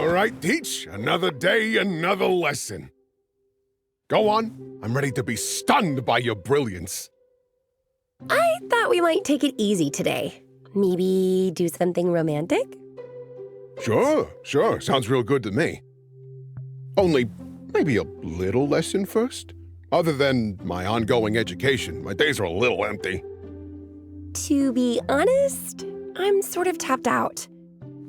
All right, Teach. Another day, another lesson. Go on. I'm ready to be stunned by your brilliance. I thought we might take it easy today. Maybe do something romantic? Sure. Sounds real good to me. Only maybe a little lesson first? Other than my ongoing education, my days are a little empty. To be honest, I'm sort of tapped out.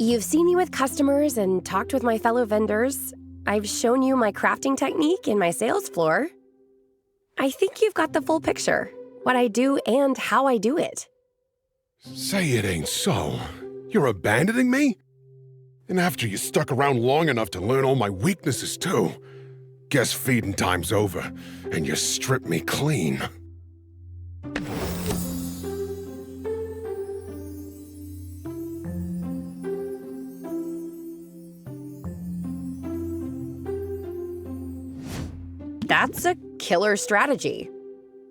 You've seen me with customers and talked with my fellow vendors. I've shown you my crafting technique and my sales floor. I think you've got the full picture, what I do and how I do it. Say it ain't so. You're abandoning me? And after you stuck around long enough to learn all my weaknesses too. Guess feeding time's over, and you stripped me clean. That's a killer strategy.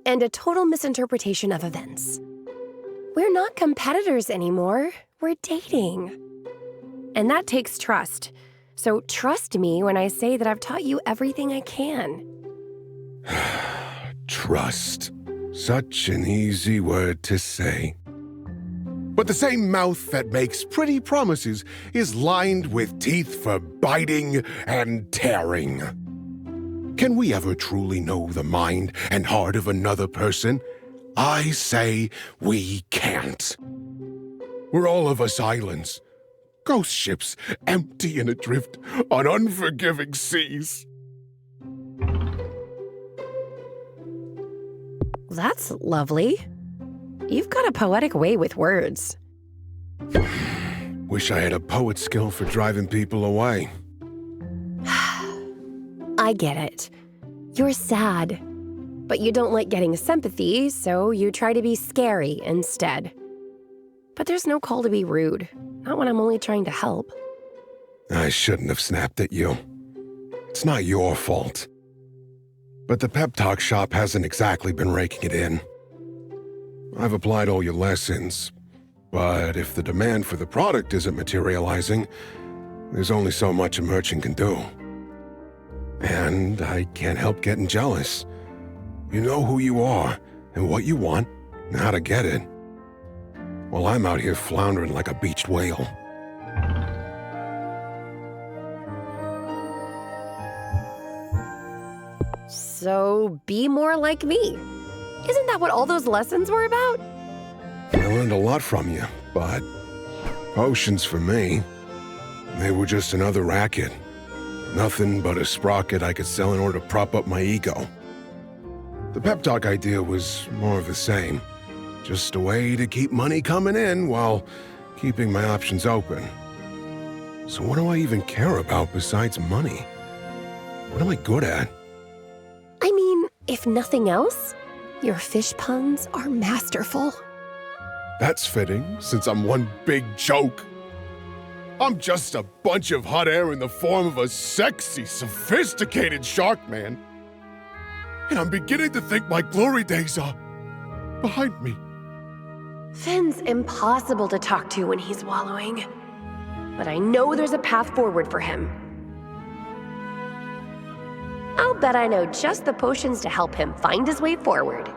And a total misinterpretation of events. We're not competitors anymore. We're dating. And that takes trust. So trust me when I say that I've taught you everything I can. Trust. Such an easy word to say. But the same mouth that makes pretty promises is lined with teeth for biting and tearing. Can we ever truly know the mind and heart of another person? I say we can't. We're all of us islands. Ghost ships empty and adrift on unforgiving seas. That's lovely. You've got a poetic way with words. Wish I had a poet's skill for driving people away. I get it. You're sad. But you don't like getting sympathy, so you try to be scary instead. But there's no call to be rude. Not when I'm only trying to help. I shouldn't have snapped at you. It's not your fault. But the pep talk shop hasn't exactly been raking it in. I've applied all your lessons, but if the demand for the product isn't materializing, there's only so much a merchant can do. And I can't help getting jealous. You know who you are, and what you want, and how to get it. While I'm out here floundering like a beached whale. So be more like me. Isn't that what all those lessons were about? I learned a lot from you, but potions for me, they were just another racket. Nothing but a sprocket I could sell in order to prop up my ego. The pep talk idea was more of the same. Just a way to keep money coming in while keeping my options open. So what do I even care about besides money? What am I good at? I mean, if nothing else, your fish puns are masterful. That's fitting, since I'm one big joke. I'm just a bunch of hot air in the form of a sexy, sophisticated shark man. And I'm beginning to think my glory days are behind me. Finn's impossible to talk to when he's wallowing. But I know there's a path forward for him. I'll bet I know just the potions to help him find his way forward.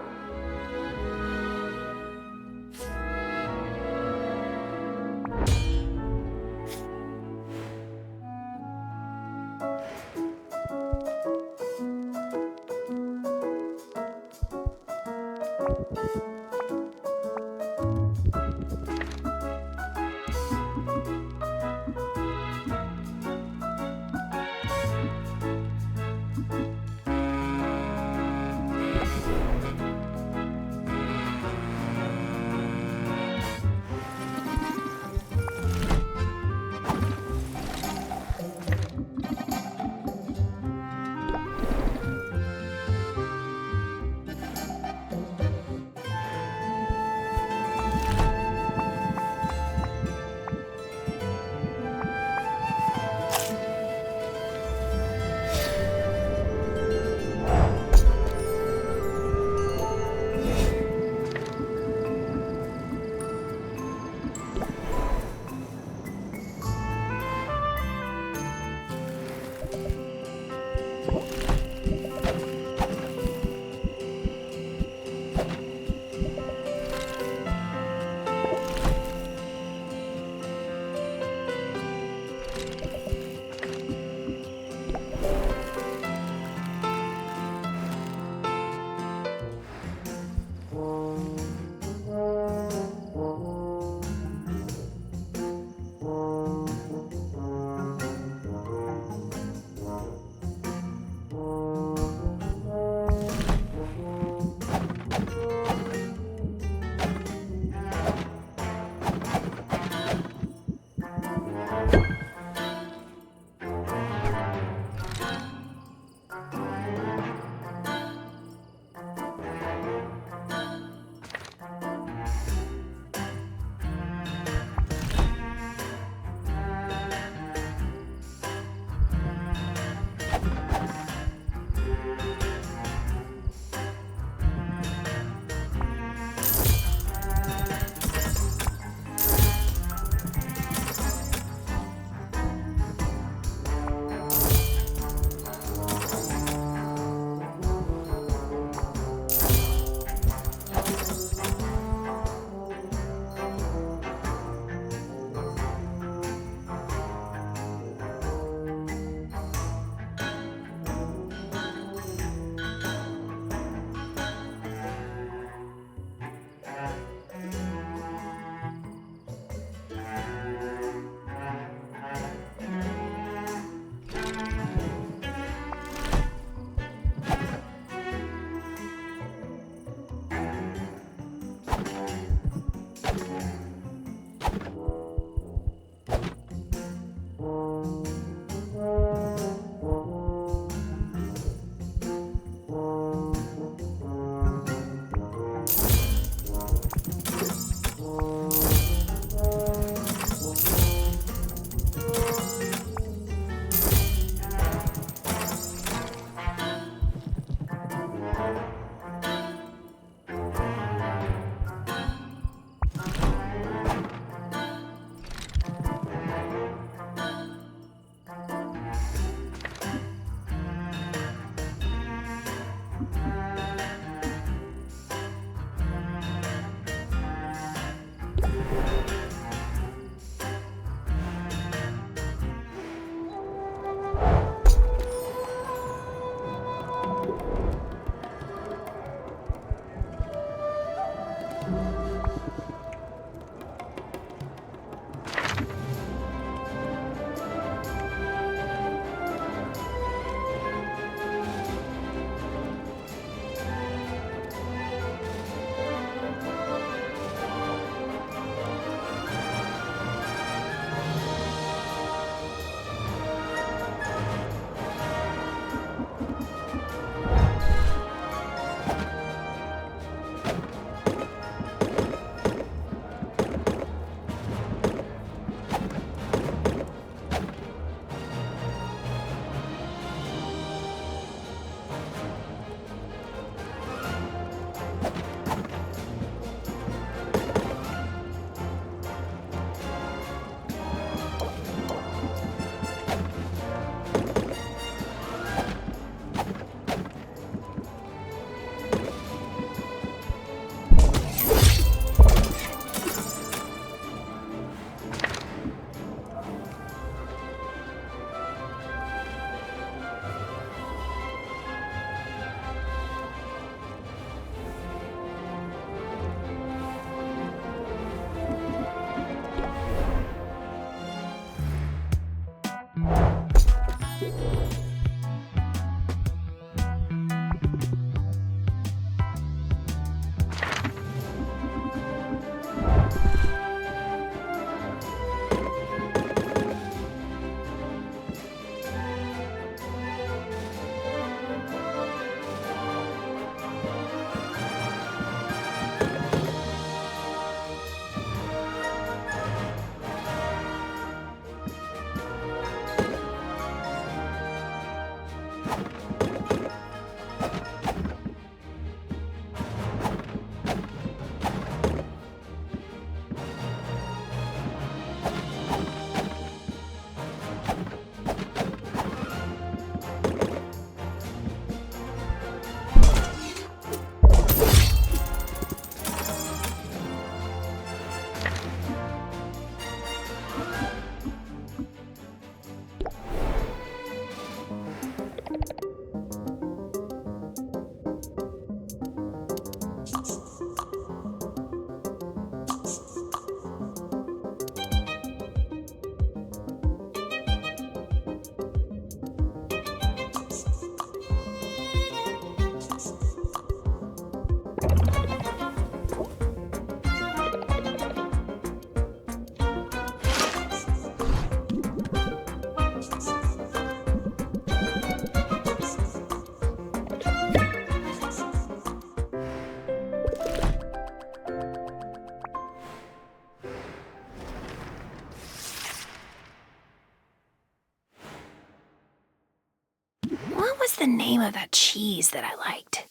What was the name of that cheese that I liked?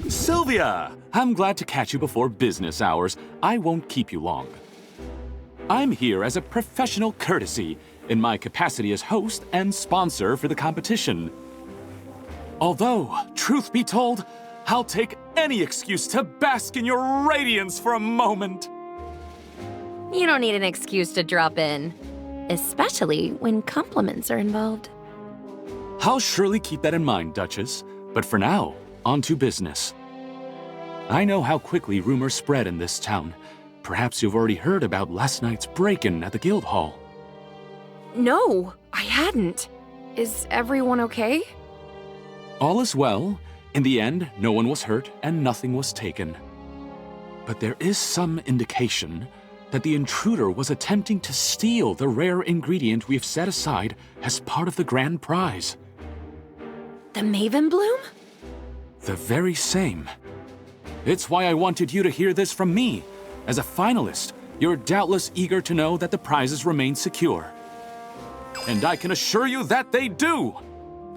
Sylvia! I'm glad to catch you before business hours. I won't keep you long. I'm here as a professional courtesy in my capacity as host and sponsor for the competition. Although, truth be told, I'll take any excuse to bask in your radiance for a moment. You don't need an excuse to drop in, especially when compliments are involved. I'll surely keep that in mind, Duchess. But for now, on to business. I know how quickly rumors spread in this town. Perhaps you've already heard about last night's break-in at the guild hall. No, I hadn't. Is everyone okay? All is well. In the end, no one was hurt and nothing was taken. But there is some indication that the intruder was attempting to steal the rare ingredient we've set aside as part of the grand prize. The Maven Bloom? The very same. It's why I wanted you to hear this from me. As a finalist, you're doubtless eager to know that the prizes remain secure. And I can assure you that they do!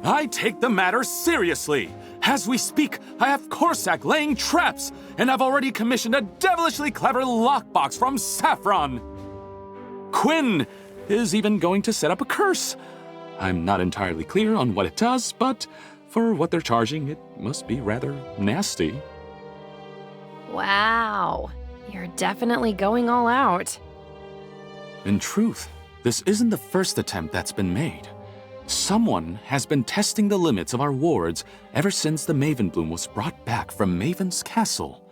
I take the matter seriously. As we speak, I have Corsac laying traps, and I've already commissioned a devilishly clever lockbox from Saffron. Quinn is even going to set up a curse. I'm not entirely clear on what it does, but for what they're charging, it must be rather nasty. Wow, you're definitely going all out. In truth, this isn't the first attempt that's been made. Someone has been testing the limits of our wards ever since the Maven Bloom was brought back from Maven's castle.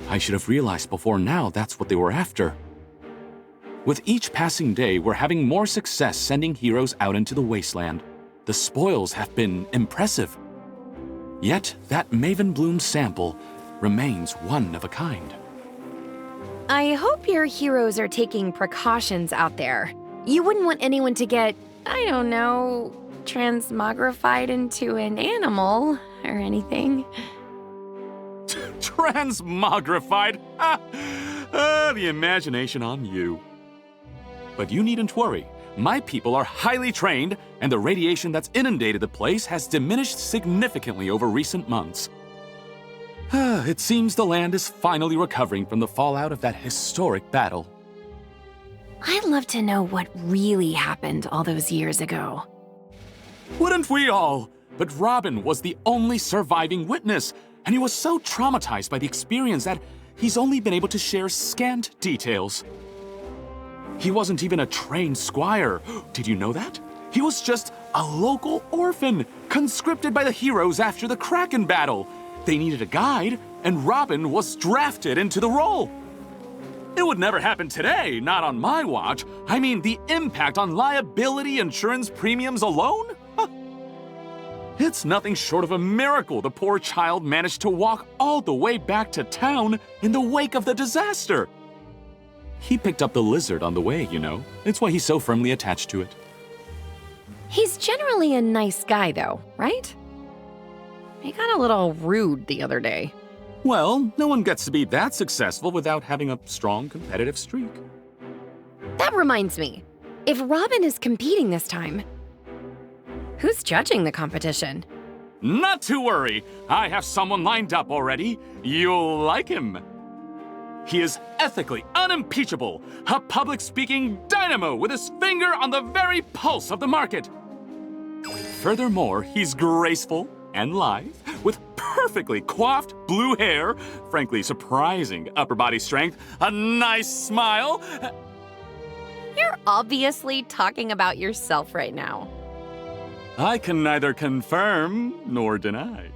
I should have realized before now that's what they were after. With each passing day, we're having more success sending heroes out into the wasteland. The spoils have been impressive. Yet, that Maven Bloom sample remains one of a kind. I hope your heroes are taking precautions out there. You wouldn't want anyone to get, I don't know, transmogrified into an animal or anything. Transmogrified? The imagination on you. But you needn't worry. My people are highly trained, and the radiation that's inundated the place has diminished significantly over recent months. It seems the land is finally recovering from the fallout of that historic battle. I'd love to know what really happened all those years ago. Wouldn't we all? But Robin was the only surviving witness, and he was so traumatized by the experience that he's only been able to share scant details. He wasn't even a trained squire. Did you know that? He was just a local orphan, conscripted by the heroes after the Kraken battle. They needed a guide, and Robin was drafted into the role. It would never happen today, not on my watch. I mean, the impact on liability insurance premiums alone? It's nothing short of a miracle the poor child managed to walk all the way back to town in the wake of the disaster. He picked up the lizard on the way, you know. It's why he's so firmly attached to it. He's generally a nice guy, though, right? He got a little rude the other day. Well, no one gets to be that successful without having a strong competitive streak. That reminds me, if Robin is competing this time, who's judging the competition? Not to worry. I have someone lined up already. You'll like him. He is ethically unimpeachable, a public-speaking dynamo with his finger on the very pulse of the market. Furthermore, he's graceful and lithe, with perfectly coiffed blue hair, frankly surprising upper body strength, a nice smile. You're obviously talking about yourself right now. I can neither confirm nor deny.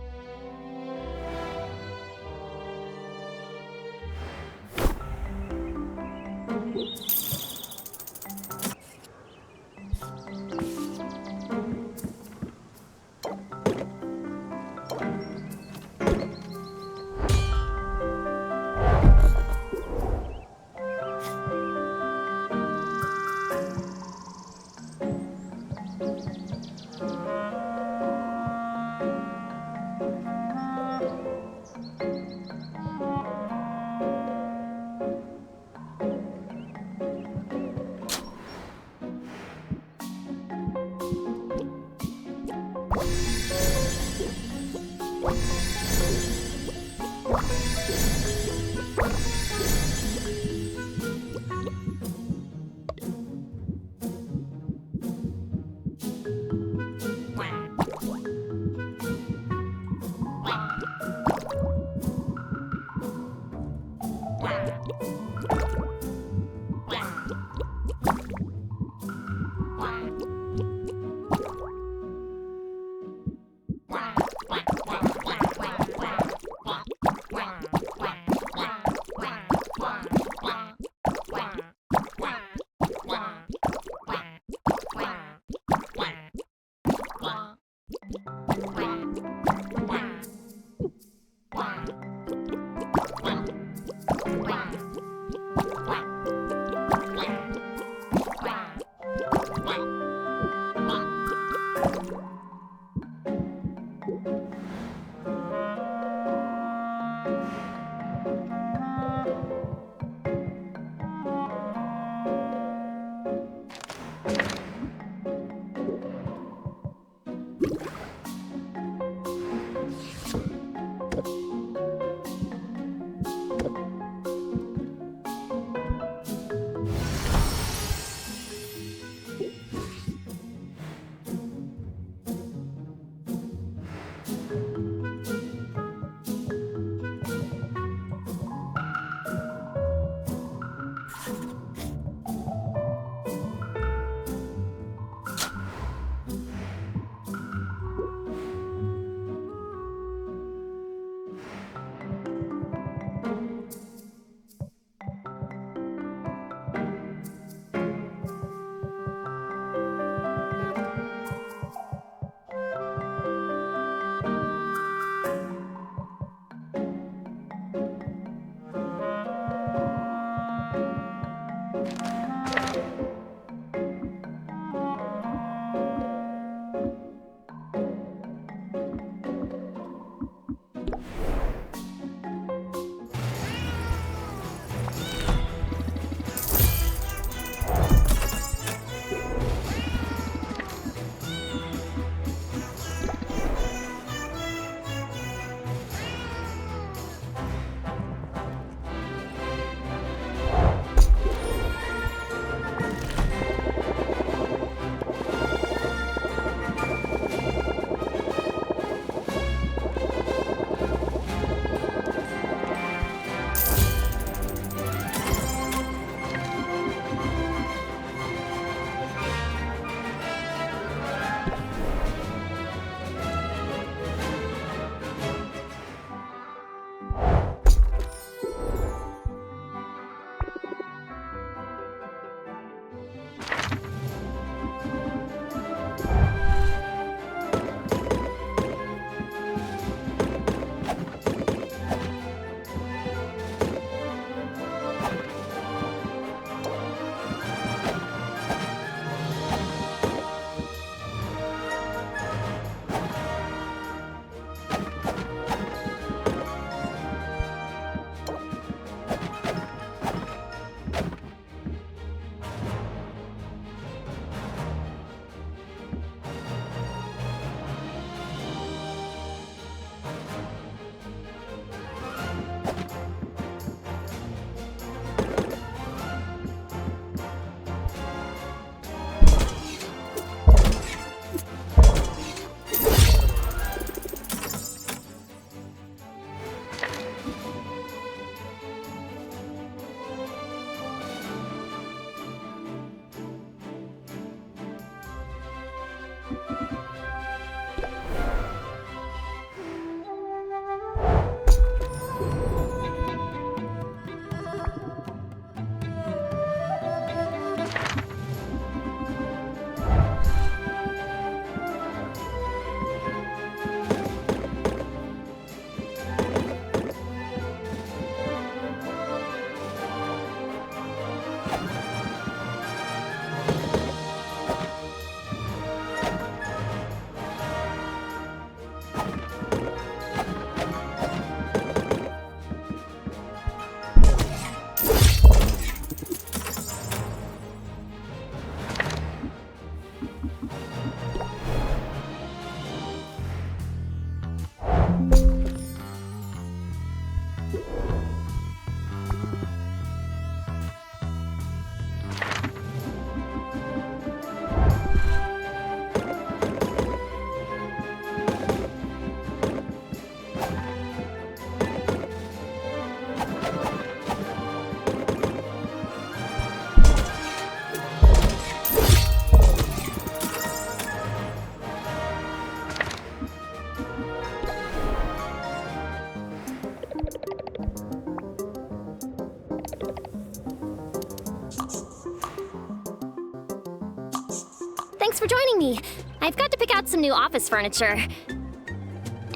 thanks for joining me. I've got to pick out some new office furniture.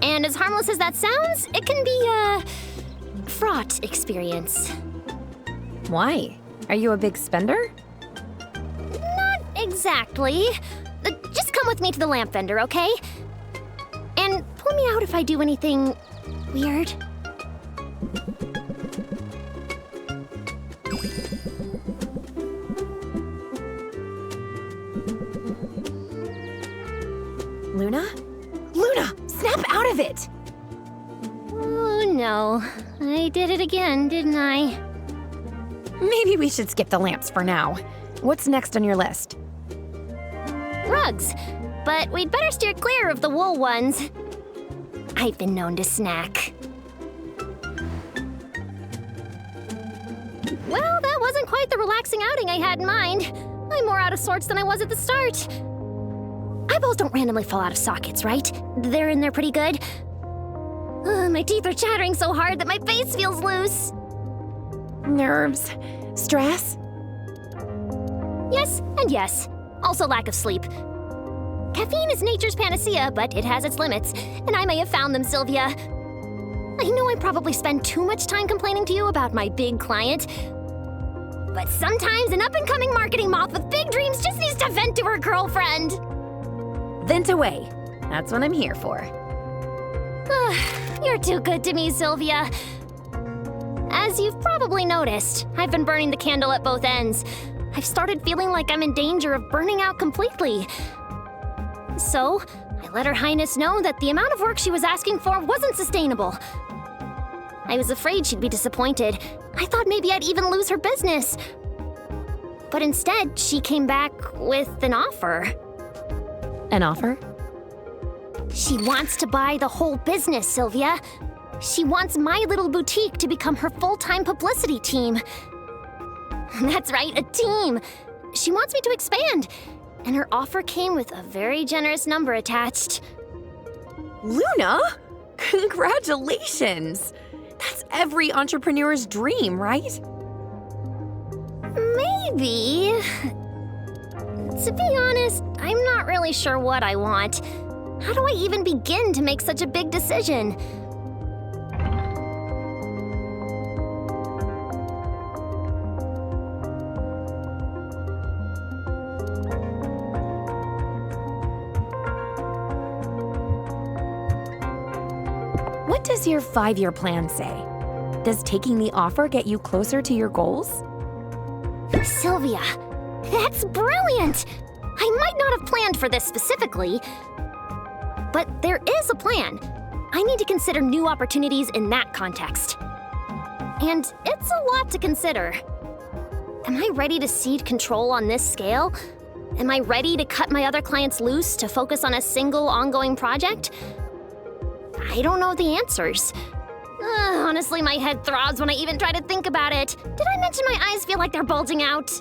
And as harmless as that sounds, it can be a fraught experience. Why? Are you a big spender? Not exactly. Just come with me to the lamp vendor, okay? And pull me out if I do anything weird. Luna? Luna! Snap out of it! Oh no. I did it again, didn't I? Maybe we should skip the lamps for now. What's next on your list? Rugs. But we'd better steer clear of the wool ones. I've been known to snack. Well, that wasn't quite the relaxing outing I had in mind. I'm more out of sorts than I was at the start. Eyeballs don't randomly fall out of sockets, right? They're in there pretty good. My teeth are chattering so hard that my face feels loose. Nerves. Stress? Yes, and yes. Also lack of sleep. Caffeine is nature's panacea, but it has its limits, and I may have found them, Sylvia. I know I probably spend too much time complaining to you about my big client, but sometimes an up-and-coming marketing moth with big dreams just needs to vent to her girlfriend. Vent away. That's what I'm here for. You're too good to me, Sylvia. As you've probably noticed, I've been burning the candle at both ends. I've started feeling like I'm in danger of burning out completely. So, I let Her Highness know that the amount of work she was asking for wasn't sustainable. I was afraid she'd be disappointed. I thought maybe I'd even lose her business. But instead, she came back with an offer. An offer? She wants to buy the whole business, Sylvia. She wants my little boutique to become her full-time publicity team. That's right, a team. She wants me to expand, and her offer came with a very generous number attached. Luna? Congratulations! That's every entrepreneur's dream, right? Maybe. To be honest, I'm not really sure what I want. How do I even begin to make such a big decision? What does your 5-year plan say? Does taking the offer get you closer to your goals? Sylvia, that's brilliant! I might not have planned for this specifically, but there is a plan. I need to consider new opportunities in that context. And it's a lot to consider. Am I ready to cede control on this scale? Am I ready to cut my other clients loose to focus on a single ongoing project? I don't know the answers. Honestly, my head throbs when I even try to think about it. Did I mention my eyes feel like they're bulging out?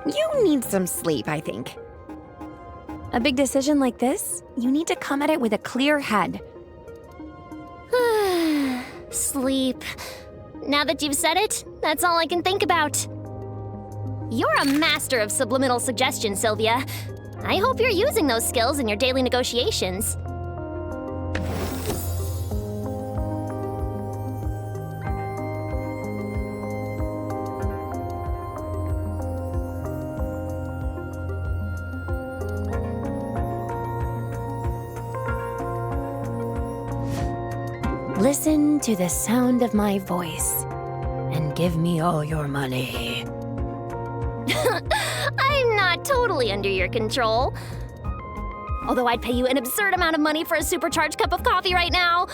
You need some sleep, I think. A big decision like this, you need to come at it with a clear head. Sleep. Now that you've said it, that's all I can think about. You're a master of subliminal suggestion, Sylvia. I hope you're using those skills in your daily negotiations. Listen to the sound of my voice and give me all your money. I'm not totally under your control. Although I'd pay you an absurd amount of money for a supercharged cup of coffee right now.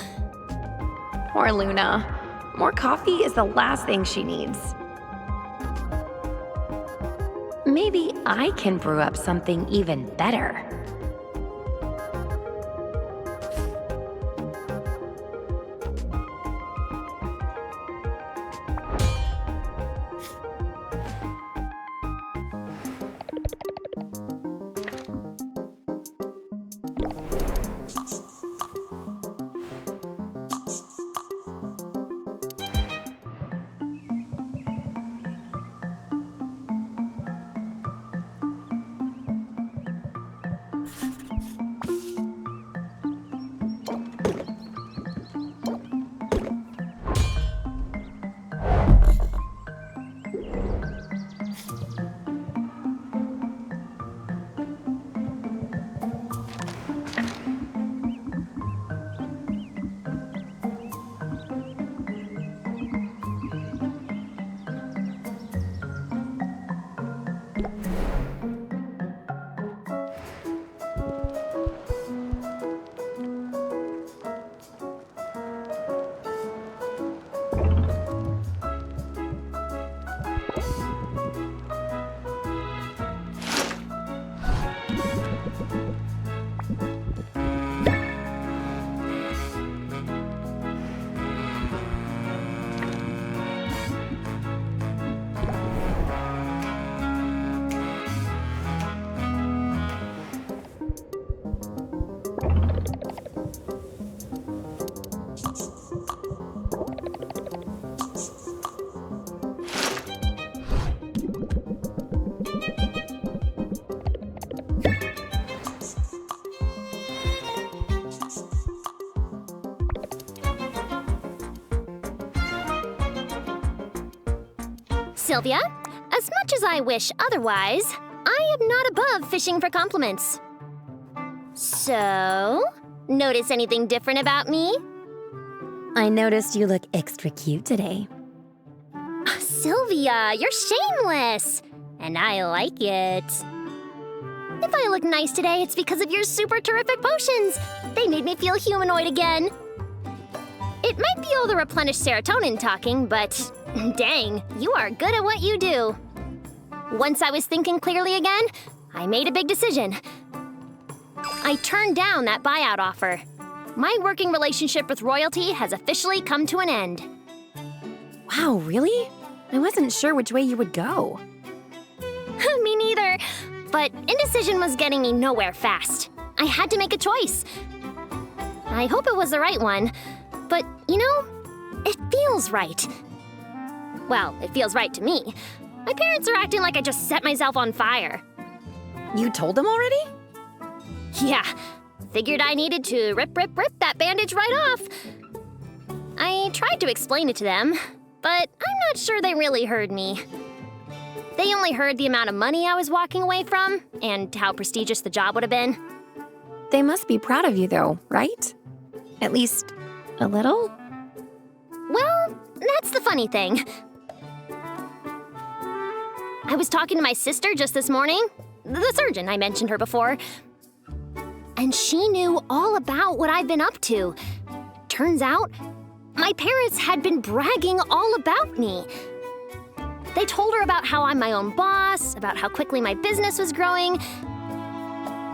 Poor Luna. More coffee is the last thing she needs. Maybe I can brew up something even better. Sylvia, as much as I wish otherwise, I am not above fishing for compliments. So, notice anything different about me? I noticed you look extra cute today. Sylvia, you're shameless! And I like it. If I look nice today, it's because of your super terrific potions. They made me feel humanoid again. It might be all the replenished serotonin talking, but dang, you are good at what you do. Once I was thinking clearly again, I made a big decision. I turned down that buyout offer. My working relationship with royalty has officially come to an end. Wow, really? I wasn't sure which way you would go. Me neither. But indecision was getting me nowhere fast. I had to make a choice. I hope it was the right one. But, you know, it feels right. Well, it feels right to me. My parents are acting like I just set myself on fire. You told them already? Yeah, figured I needed to rip that bandage right off. I tried to explain it to them, but I'm not sure they really heard me. They only heard the amount of money I was walking away from and how prestigious the job would have been. They must be proud of you, though, right? At least a little? Well, that's the funny thing. I was talking to my sister just this morning, the surgeon, I mentioned her before, and she knew all about what I've been up to. Turns out, my parents had been bragging all about me. They told her about how I'm my own boss, about how quickly my business was growing,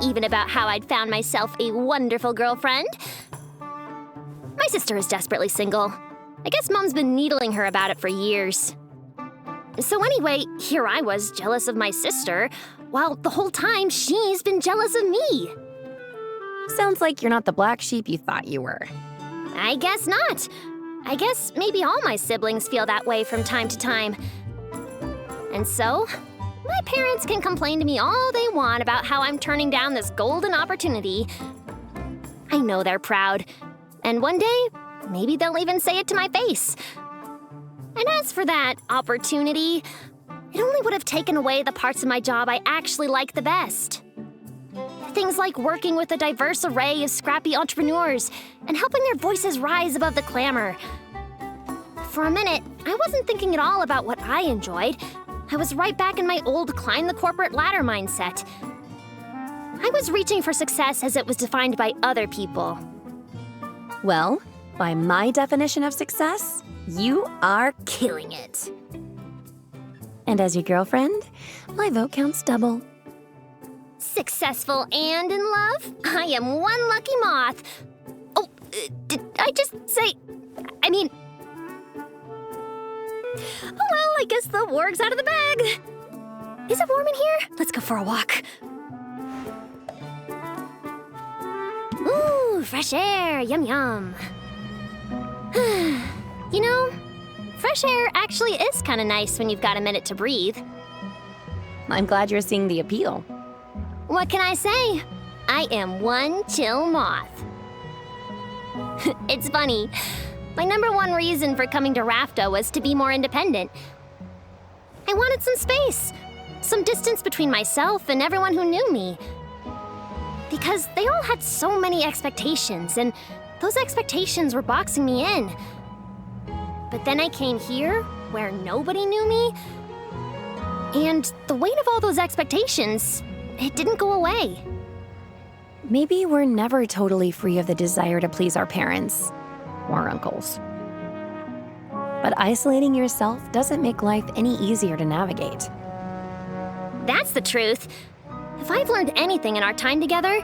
even about how I'd found myself a wonderful girlfriend. My sister is desperately single. I guess Mom's been needling her about it for years. So anyway, here I was jealous of my sister, while the whole time she's been jealous of me. Sounds like you're not the black sheep you thought you were. I guess not. I guess maybe all my siblings feel that way from time to time. And so, my parents can complain to me all they want about how I'm turning down this golden opportunity. I know they're proud. And one day, maybe they'll even say it to my face. And as for that opportunity, it only would have taken away the parts of my job I actually like the best. Things like working with a diverse array of scrappy entrepreneurs and helping their voices rise above the clamor. For a minute, I wasn't thinking at all about what I enjoyed. I was right back in my old climb the corporate ladder mindset. I was reaching for success as it was defined by other people. Well, by my definition of success, you are killing it. And as your girlfriend, my vote counts double. Successful and in love? I am one lucky moth. Oh, did I just say... I mean... Oh well, I guess the warg's out of the bag. Is it warm in here? Let's go for a walk. Ooh, fresh air, yum yum. You know, fresh air actually is kind of nice when you've got a minute to breathe. I'm glad you're seeing the appeal. What can I say? I am one chill moth. It's funny. My number one reason for coming to Rafta was to be more independent. I wanted some space, some distance between myself and everyone who knew me. Because they all had so many expectations, and those expectations were boxing me in. But then I came here, where nobody knew me, and the weight of all those expectations, it didn't go away. Maybe we're never totally free of the desire to please our parents or uncles. But isolating yourself doesn't make life any easier to navigate. That's the truth. If I've learned anything in our time together,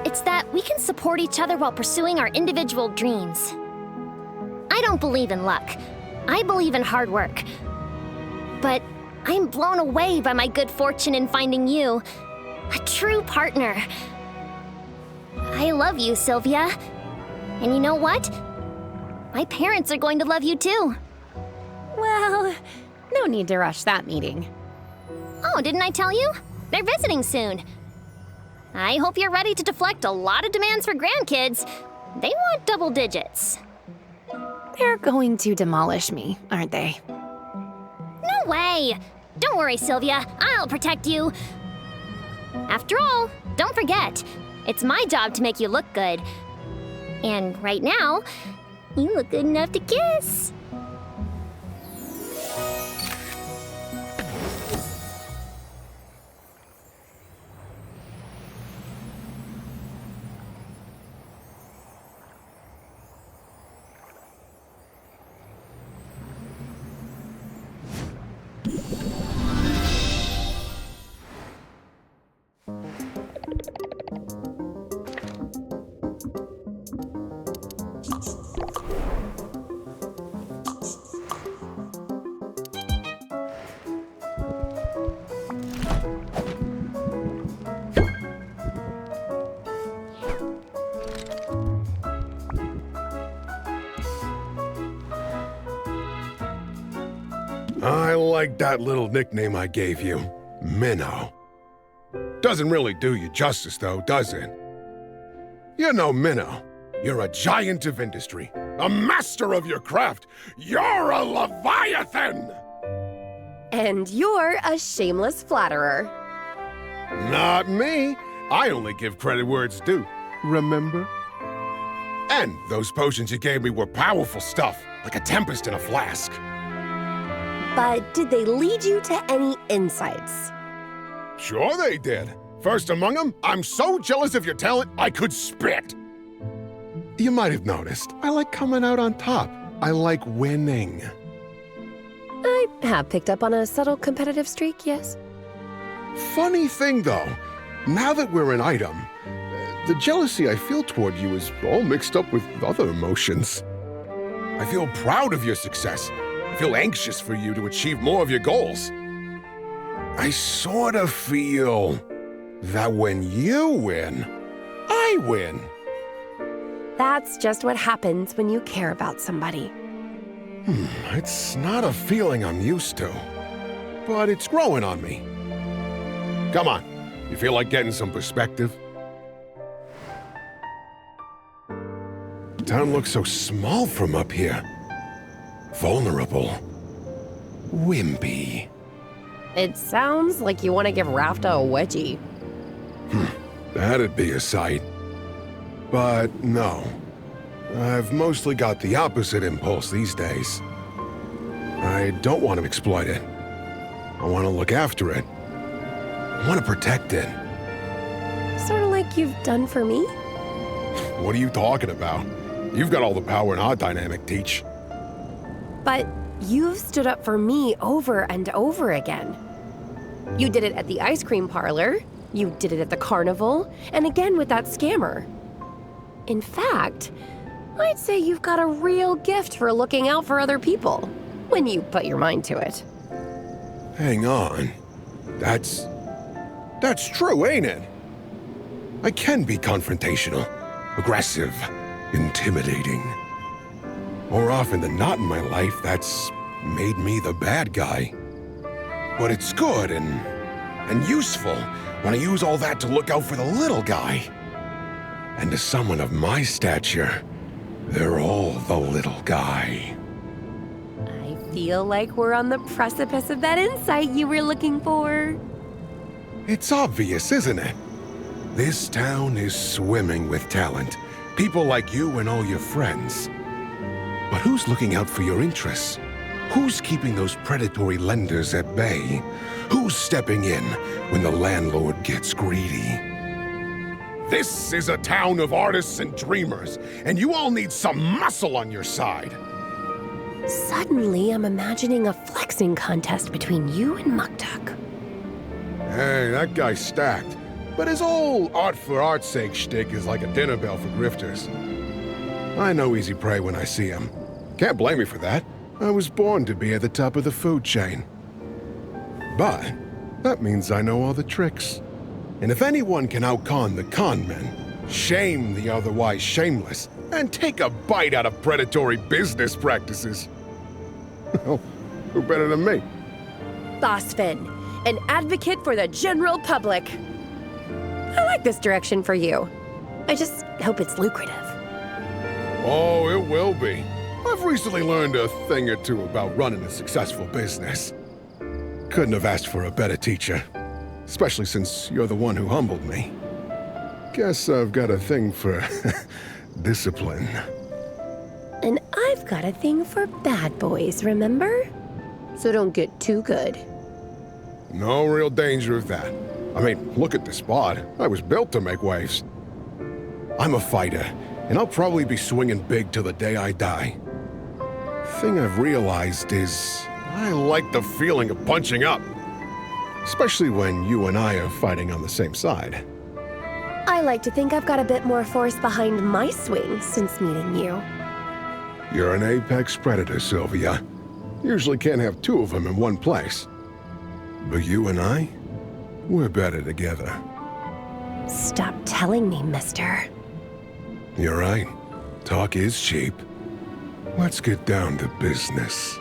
it's that we can support each other while pursuing our individual dreams. I don't believe in luck. I believe in hard work. But I'm blown away by my good fortune in finding you, a true partner. I love you, Sylvia. And you know what? My parents are going to love you too. Well, no need to rush that meeting. Oh, didn't I tell you? They're visiting soon. I hope you're ready to deflect a lot of demands for grandkids. They want double digits. They're going to demolish me, aren't they? No way! Don't worry, Sylvia. I'll protect you. After all, don't forget, it's my job to make you look good. And right now, you look good enough to kiss. I like that little nickname I gave you, Minnow. Doesn't really do you justice, though, does it? You know, Minnow, you're a giant of industry, a master of your craft. You're a Leviathan! And you're a shameless flatterer. Not me. I only give credit where it's due, remember? And those potions you gave me were powerful stuff, like a tempest in a flask. But did they lead you to any insights? Sure they did. First among them, I'm so jealous of your talent, I could spit. You might have noticed, I like coming out on top. I like winning. I have picked up on a subtle competitive streak, yes. Funny thing, though, now that we're an item, the jealousy I feel toward you is all mixed up with other emotions. I feel proud of your success. I feel anxious for you to achieve more of your goals. I sort of feel that when you win, I win. That's just what happens when you care about somebody. It's not a feeling I'm used to, but it's growing on me. Come on, you feel like getting some perspective? Town looks so small from up here. Vulnerable. Wimpy. It sounds like you want to give Rafta a wedgie. That'd be a sight. But no. I've mostly got the opposite impulse these days. I don't want to exploit it. I want to look after it. I want to protect it. Sort of like you've done for me? What are you talking about? You've got all the power in our dynamic, Teach. But you've stood up for me over and over again. You did it at the ice cream parlor, you did it at the carnival, and again with that scammer. In fact, I'd say you've got a real gift for looking out for other people, when you put your mind to it. Hang on. That's true, ain't it? I can be confrontational, aggressive, intimidating. More often than not in my life, that's made me the bad guy. But it's good and useful when I use all that to look out for the little guy. And to someone of my stature, they're all the little guy. I feel like we're on the precipice of that insight you were looking for. It's obvious, isn't it? This town is swimming with talent. People like you and all your friends. But who's looking out for your interests? Who's keeping those predatory lenders at bay? Who's stepping in when the landlord gets greedy? This is a town of artists and dreamers, and you all need some muscle on your side. Suddenly, I'm imagining a flexing contest between you and Muktuk. Hey, that guy's stacked. But his whole art for art's sake shtick is like a dinner bell for grifters. I know easy prey when I see him. Can't blame me for that. I was born to be at the top of the food chain. But that means I know all the tricks. And if anyone can outcon the con men, shame the otherwise shameless, and take a bite out of predatory business practices, well, who better than me? Boss Finn, an advocate for the general public. I like this direction for you. I just hope it's lucrative. Oh, it will be. I've recently learned a thing or two about running a successful business. Couldn't have asked for a better teacher, especially since you're the one who humbled me. Guess I've got a thing for discipline. And I've got a thing for bad boys, remember? So don't get too good. No real danger of that. I mean, look at this bod. I was built to make waves. I'm a fighter, and I'll probably be swinging big till the day I die. Thing I've realized is I like the feeling of punching up. Especially when you and I are fighting on the same side. I like to think I've got a bit more force behind my swing since meeting you. You're an apex predator, Sylvia. Usually can't have two of them in one place. But you and I, we're better together. Stop telling me, mister. You're right. Talk is cheap. Let's get down to business.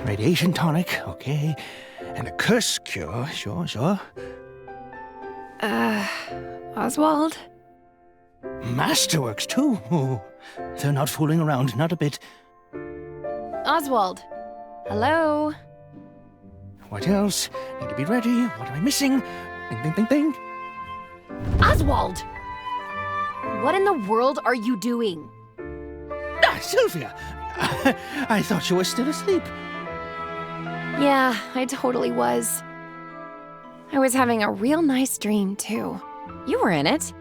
Radiation tonic, okay. And a curse cure, sure. Oswald? Masterworks, too. Oh, they're not fooling around, not a bit. Oswald? Hello? What else? Need to be ready. What am I missing? Ding. Oswald! What in the world are you doing? Ah, Sylvia! I thought you were still asleep. Yeah, I totally was. I was having a real nice dream, too. You were in it.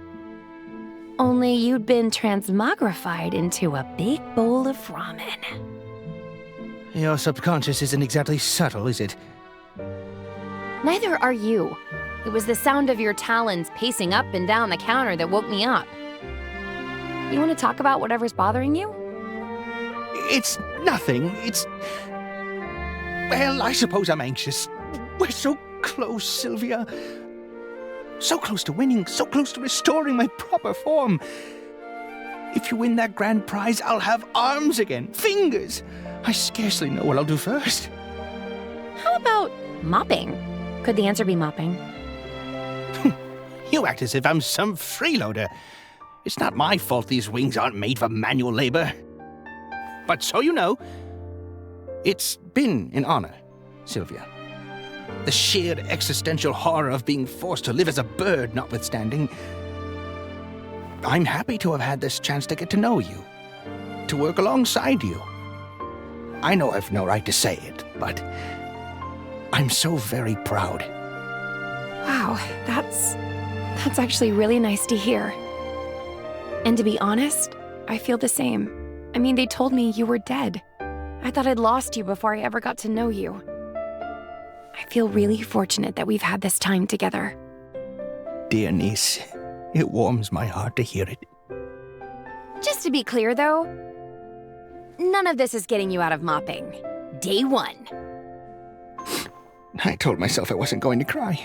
Only you'd been transmogrified into a big bowl of ramen. Your subconscious isn't exactly subtle, is it? Neither are you. It was the sound of your talons pacing up and down the counter that woke me up. You want to talk about whatever's bothering you? It's nothing. Well, I suppose I'm anxious. We're so close, Sylvia. So close to winning, so close to restoring my proper form. If you win that grand prize, I'll have arms again, fingers. I scarcely know what I'll do first. How about mopping? Could the answer be mopping? You act as if I'm some freeloader. It's not my fault these wings aren't made for manual labor. But so you know, it's been an honor, Sylvia. The sheer existential horror of being forced to live as a bird notwithstanding, I'm happy to have had this chance to get to know you, to work alongside you. I know I've no right to say it, but I'm so very proud. Wow, that's actually really nice to hear. And to be honest, I feel the same. I mean, they told me you were dead. I thought I'd lost you before I ever got to know you. I feel really fortunate that we've had this time together. Dear niece, it warms my heart to hear it. Just to be clear, though, none of this is getting you out of mopping. Day one. I told myself I wasn't going to cry.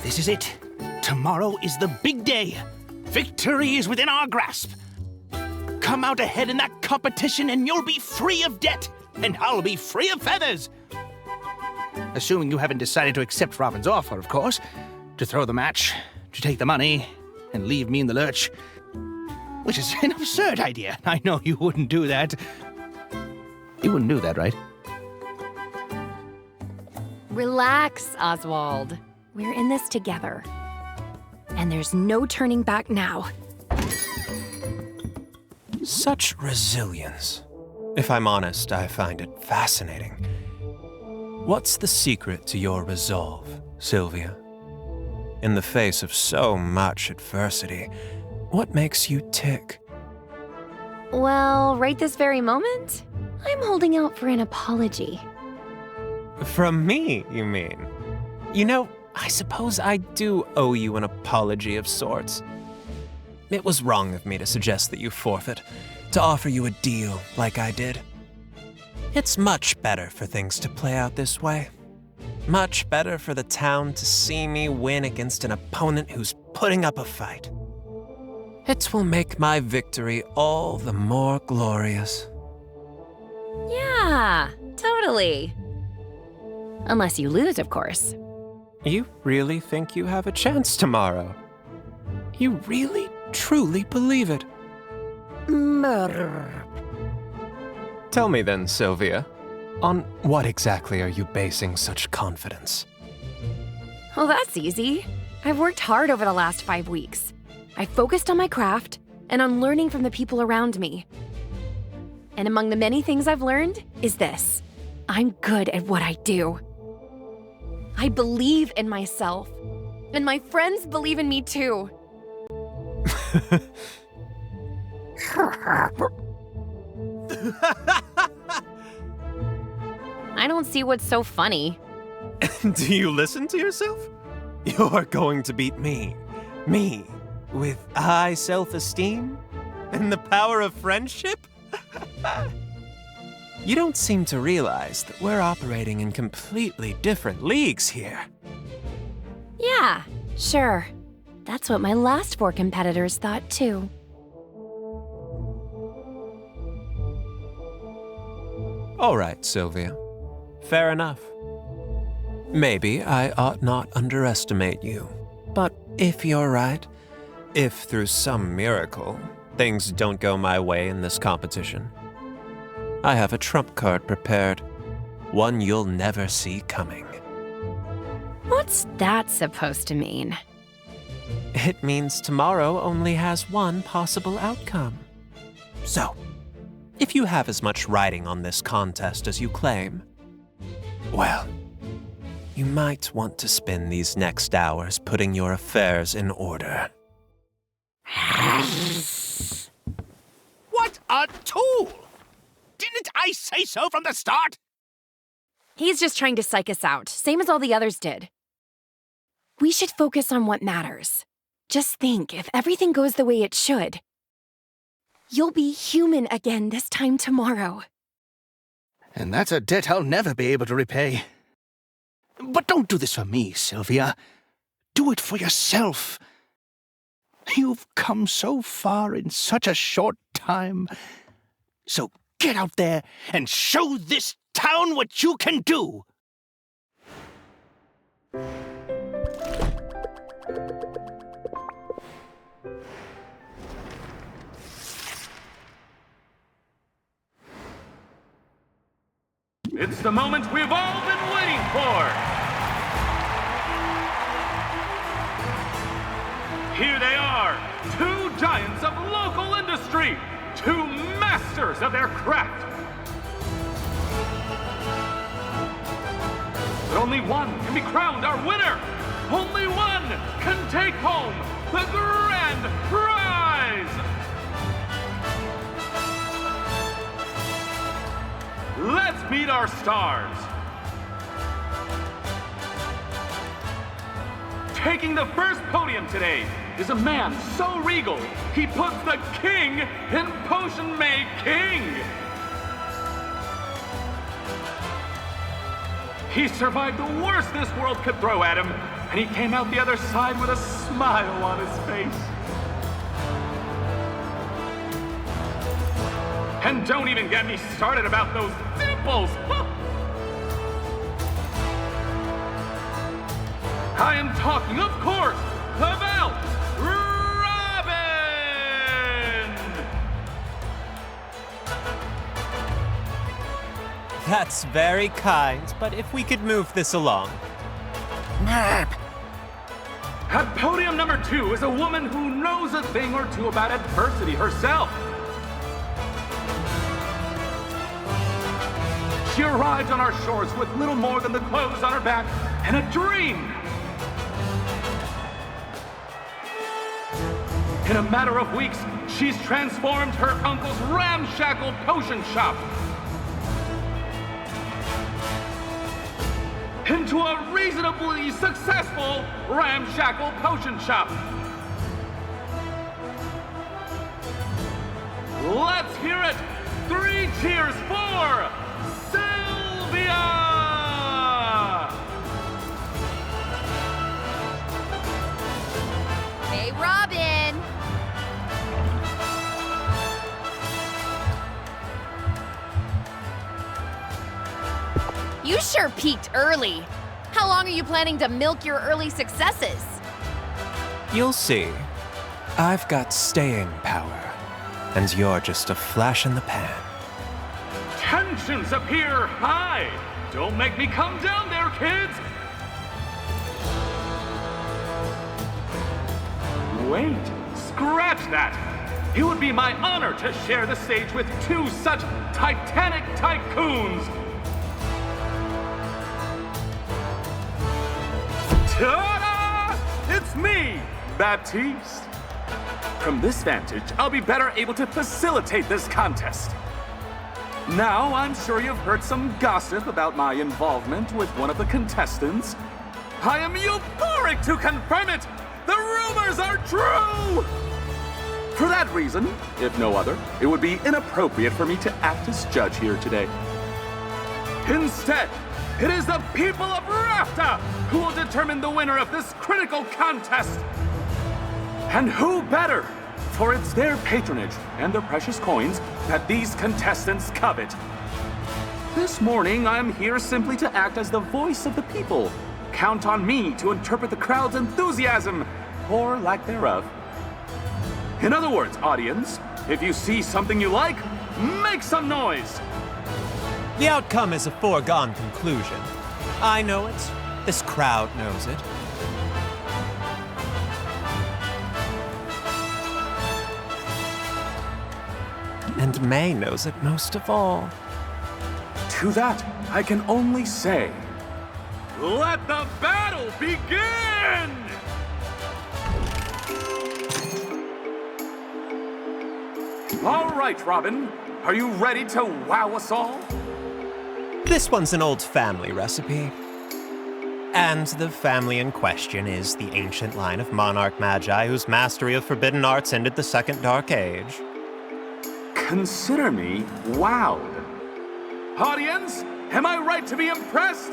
This is it. Tomorrow is the big day. Victory is within our grasp. Come out ahead in that competition and you'll be free of debt, and I'll be free of feathers. Assuming you haven't decided to accept Robin's offer, of course. To throw the match, to take the money, and leave me in the lurch. Which is an absurd idea. I know you wouldn't do that. You wouldn't do that, right? Relax, Oswald. We're in this together. And there's no turning back now. Such resilience. If I'm honest, I find it fascinating. What's the secret to your resolve, Sylvia? In the face of so much adversity, what makes you tick? Well, right this very moment, I'm holding out for an apology. From me, you mean? You know, I suppose I do owe you an apology of sorts. It was wrong of me to suggest that you forfeit, to offer you a deal like I did. It's much better for things to play out this way. Much better for the town to see me win against an opponent who's putting up a fight. It will make my victory all the more glorious. Yeah, totally. Unless you lose, of course. You really think you have a chance tomorrow? You really, truly believe it? Tell me then, Sylvia, on what exactly are you basing such confidence? Well, that's easy. I've worked hard over the last 5 weeks. I focused on my craft and on learning from the people around me. And among the many things I've learned is this: I'm good at what I do. I believe in myself, and my friends believe in me too. I don't see what's so funny. Do you listen to yourself? You're going to beat me. Me, with high self-esteem and the power of friendship? You don't seem to realize that we're operating in completely different leagues here. Yeah, sure. That's what my last 4 competitors thought too. All right, Sylvia. Fair enough. Maybe I ought not underestimate you. But if you're right, if through some miracle things don't go my way in this competition, I have a trump card prepared. One you'll never see coming. What's that supposed to mean? It means tomorrow only has one possible outcome. So, if you have as much riding on this contest as you claim, well, you might want to spend these next hours putting your affairs in order. What a tool! Didn't I say so from the start? He's just trying to psych us out, same as all the others did. We should focus on what matters. Just think, if everything goes the way it should, you'll be human again this time tomorrow. And that's a debt I'll never be able to repay. But don't do this for me, Sylvia. Do it for yourself. You've come so far in such a short time. So get out there and show this town what you can do. It's the moment we've all been waiting for! Here they are, 2 giants of local industry, 2 masters of their craft. But only one can be crowned our winner. Only one can take home the grand prize. Let's meet our stars. Taking the first podium today is a man so regal, he puts the king in potion making. He survived the worst this world could throw at him, and he came out the other side with a smile on his face. And don't even get me started about those dimples! I am talking, of course, about Robin! That's very kind, but if we could move this along. At podium number 2 is a woman who knows a thing or two about adversity herself. She arrived on our shores with little more than the clothes on her back and a dream. In a matter of weeks, she's transformed her uncle's ramshackle potion shop into a reasonably successful ramshackle potion shop. Let's hear it! 3 cheers for Sylvia! Hey, Robin! You sure peaked early. How long are you planning to milk your early successes? You'll see. I've got staying power, and you're just a flash in the pan. Tensions appear high! Don't make me come down there, kids! Wait, scratch that! It would be my honor to share the stage with 2 such titanic tycoons! Ta-da! It's me, Baptiste! From this vantage, I'll be better able to facilitate this contest. Now, I'm sure you've heard some gossip about my involvement with one of the contestants. I am euphoric to confirm it! The rumors are true! For that reason, if no other, it would be inappropriate for me to act as judge here today. Instead, it is the people of Rafta who will determine the winner of this critical contest. And who better? For it's their patronage and their precious coins that these contestants covet. This morning, I'm here simply to act as the voice of the people. Count on me to interpret the crowd's enthusiasm, or lack thereof. In other words, audience, if you see something you like, make some noise. The outcome is a foregone conclusion. I know it. This crowd knows it. And May knows it most of all. To that, I can only say, let the battle begin! All right, Robin, are you ready to wow us all? This one's an old family recipe. And the family in question is the ancient line of monarch magi whose mastery of forbidden arts ended the Second Dark Age. Consider me wowed. Audience, am I right to be impressed?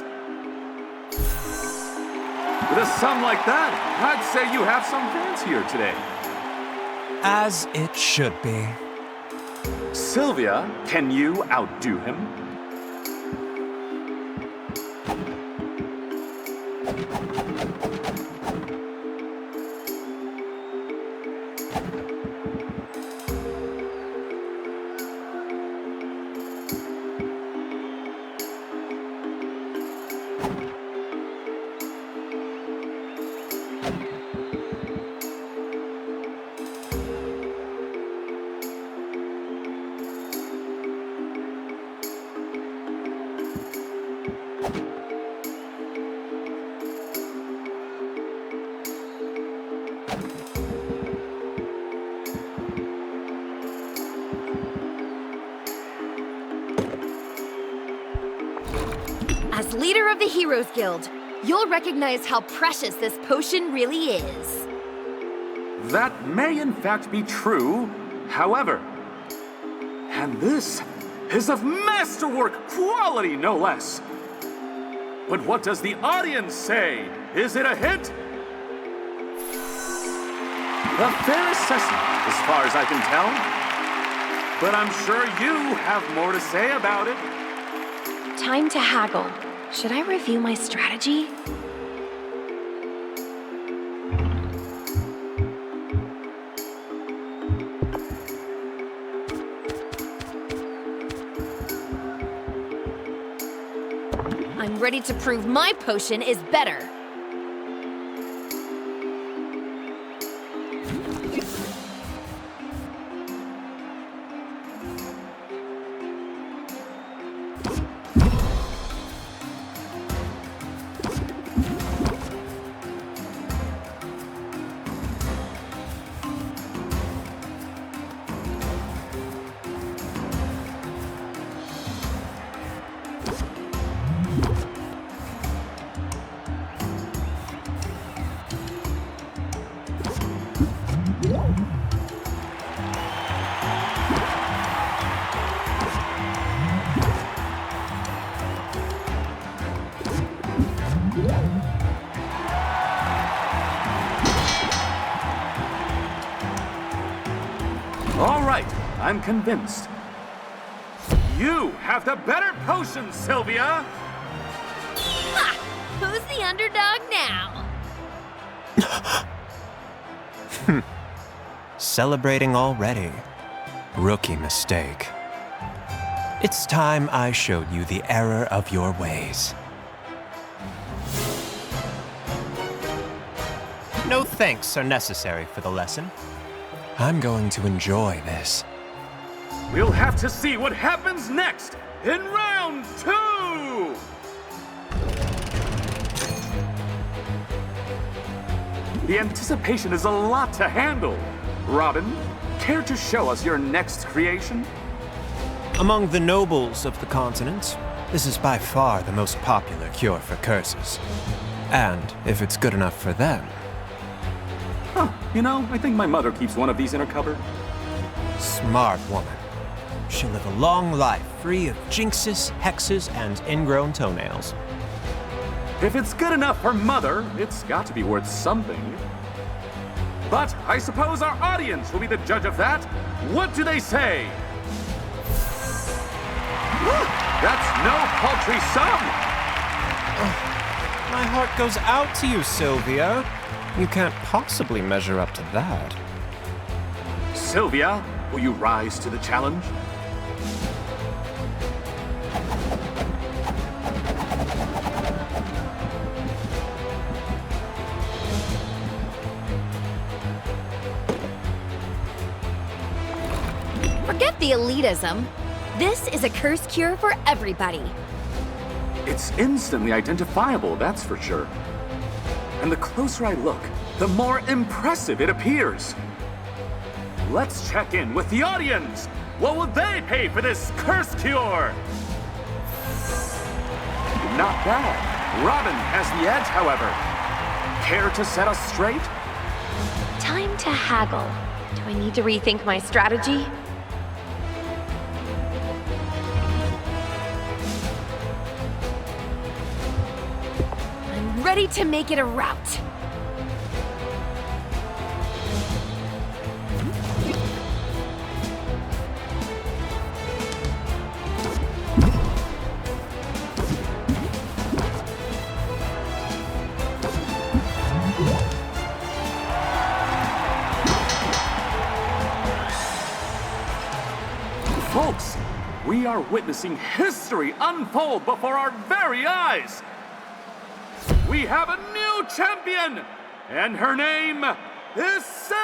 With a sum like that, I'd say you have some fans here today. As it should be. Sylvia, can you outdo him? As leader of the Heroes Guild, you'll recognize how precious this potion really is. That may in fact be true, however. And this is of masterwork quality, no less. But what does the audience say? Is it a hit? A fair assessment, as far as I can tell. But I'm sure you have more to say about it. Time to haggle. Should I review my strategy? I'm ready to prove my potion is better. I'm convinced. You have the better potion, Sylvia! Ha! Who's the underdog now? Celebrating already. Rookie mistake. It's time I showed you the error of your ways. No thanks are necessary for the lesson. I'm going to enjoy this. We'll have to see what happens next in round 2! The anticipation is a lot to handle. Robin, care to show us your next creation? Among the nobles of the continent, this is by far the most popular cure for curses. And if it's good enough for them... Huh, you know, I think my mother keeps one of these in her cupboard. Smart woman. She'll live a long life free of jinxes, hexes, and ingrown toenails. If it's good enough for Mother, it's got to be worth something. But I suppose our audience will be the judge of that. What do they say? That's no paltry sum! My heart goes out to you, Sylvia. You can't possibly measure up to that. Sylvia, will you rise to the challenge? Forget the elitism. This is a curse cure for everybody. It's instantly identifiable, that's for sure. And the closer I look, the more impressive it appears. Let's check in with the audience. What will they pay for this curse cure? Not bad. Robin has the edge, however. Care to set us straight? Time to haggle. Do I need to rethink my strategy? I'm ready to make it a rout. Folks, we are witnessing history unfold before our very eyes. We have a new champion, and her name is Sylvia!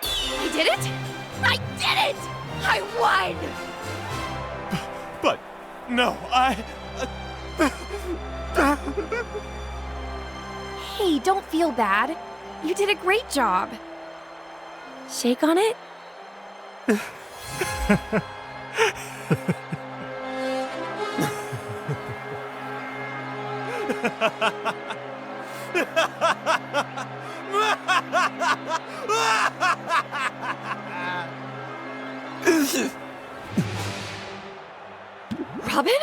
I did it! I did it! I won! But, no, Hey, don't feel bad. You did a great job. Shake on it? Robin?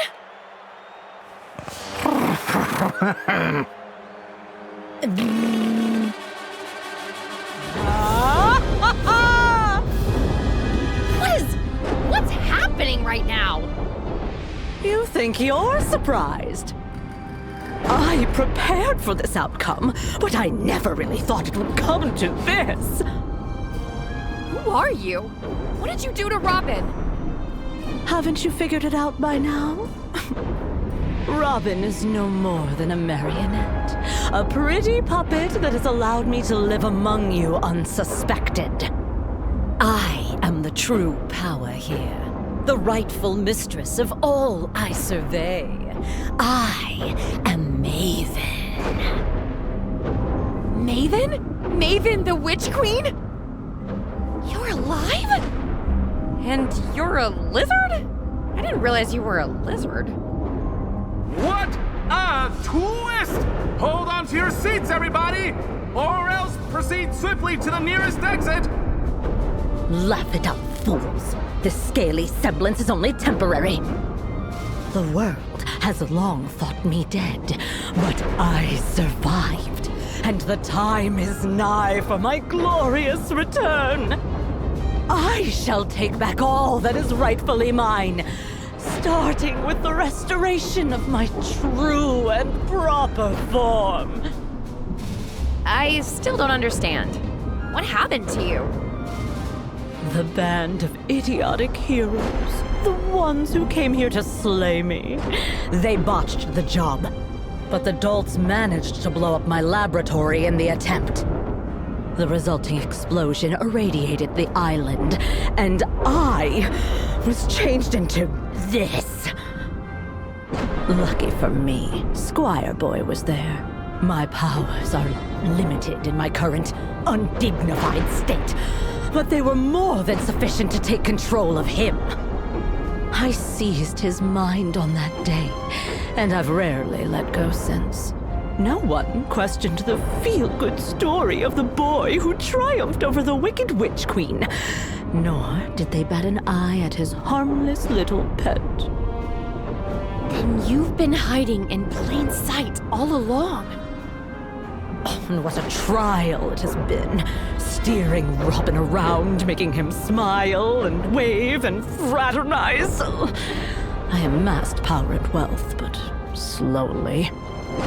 What's happening right now? You think you're surprised? I prepared for this outcome, but I never really thought it would come to this. Who are you? What did you do to Robin? Haven't you figured it out by now? Robin is no more than a marionette. A pretty puppet that has allowed me to live among you unsuspected. I am the true power here. The rightful mistress of all I survey. I am Maven. Maven? Maven the Witch Queen? You're alive? And you're a lizard? I didn't realize you were a lizard. What a twist! Hold on to your seats, everybody! Or else proceed swiftly to the nearest exit! Laugh it up, fools. This scaly semblance is only temporary. The world has long thought me dead, but I survived. and the time is nigh for my glorious return. I shall take back all that is rightfully mine, starting with the restoration of my true and proper form. I still don't understand. What happened to you? The band of idiotic heroes, the ones who came here to slay me, they botched the job. But the dolts managed to blow up my laboratory in the attempt. The resulting explosion irradiated the island, and I was changed into this. Lucky for me, Squire Boy was there. My powers are limited in my current, undignified state, but they were more than sufficient to take control of him. I seized his mind on that day, and I've rarely let go since. No one questioned the feel-good story of the boy who triumphed over the wicked Witch Queen, nor did they bat an eye at his harmless little pet. Then you've been hiding in plain sight all along. And what a trial it has been, steering Robin around, making him smile and wave and fraternize. I amassed power and wealth, but slowly.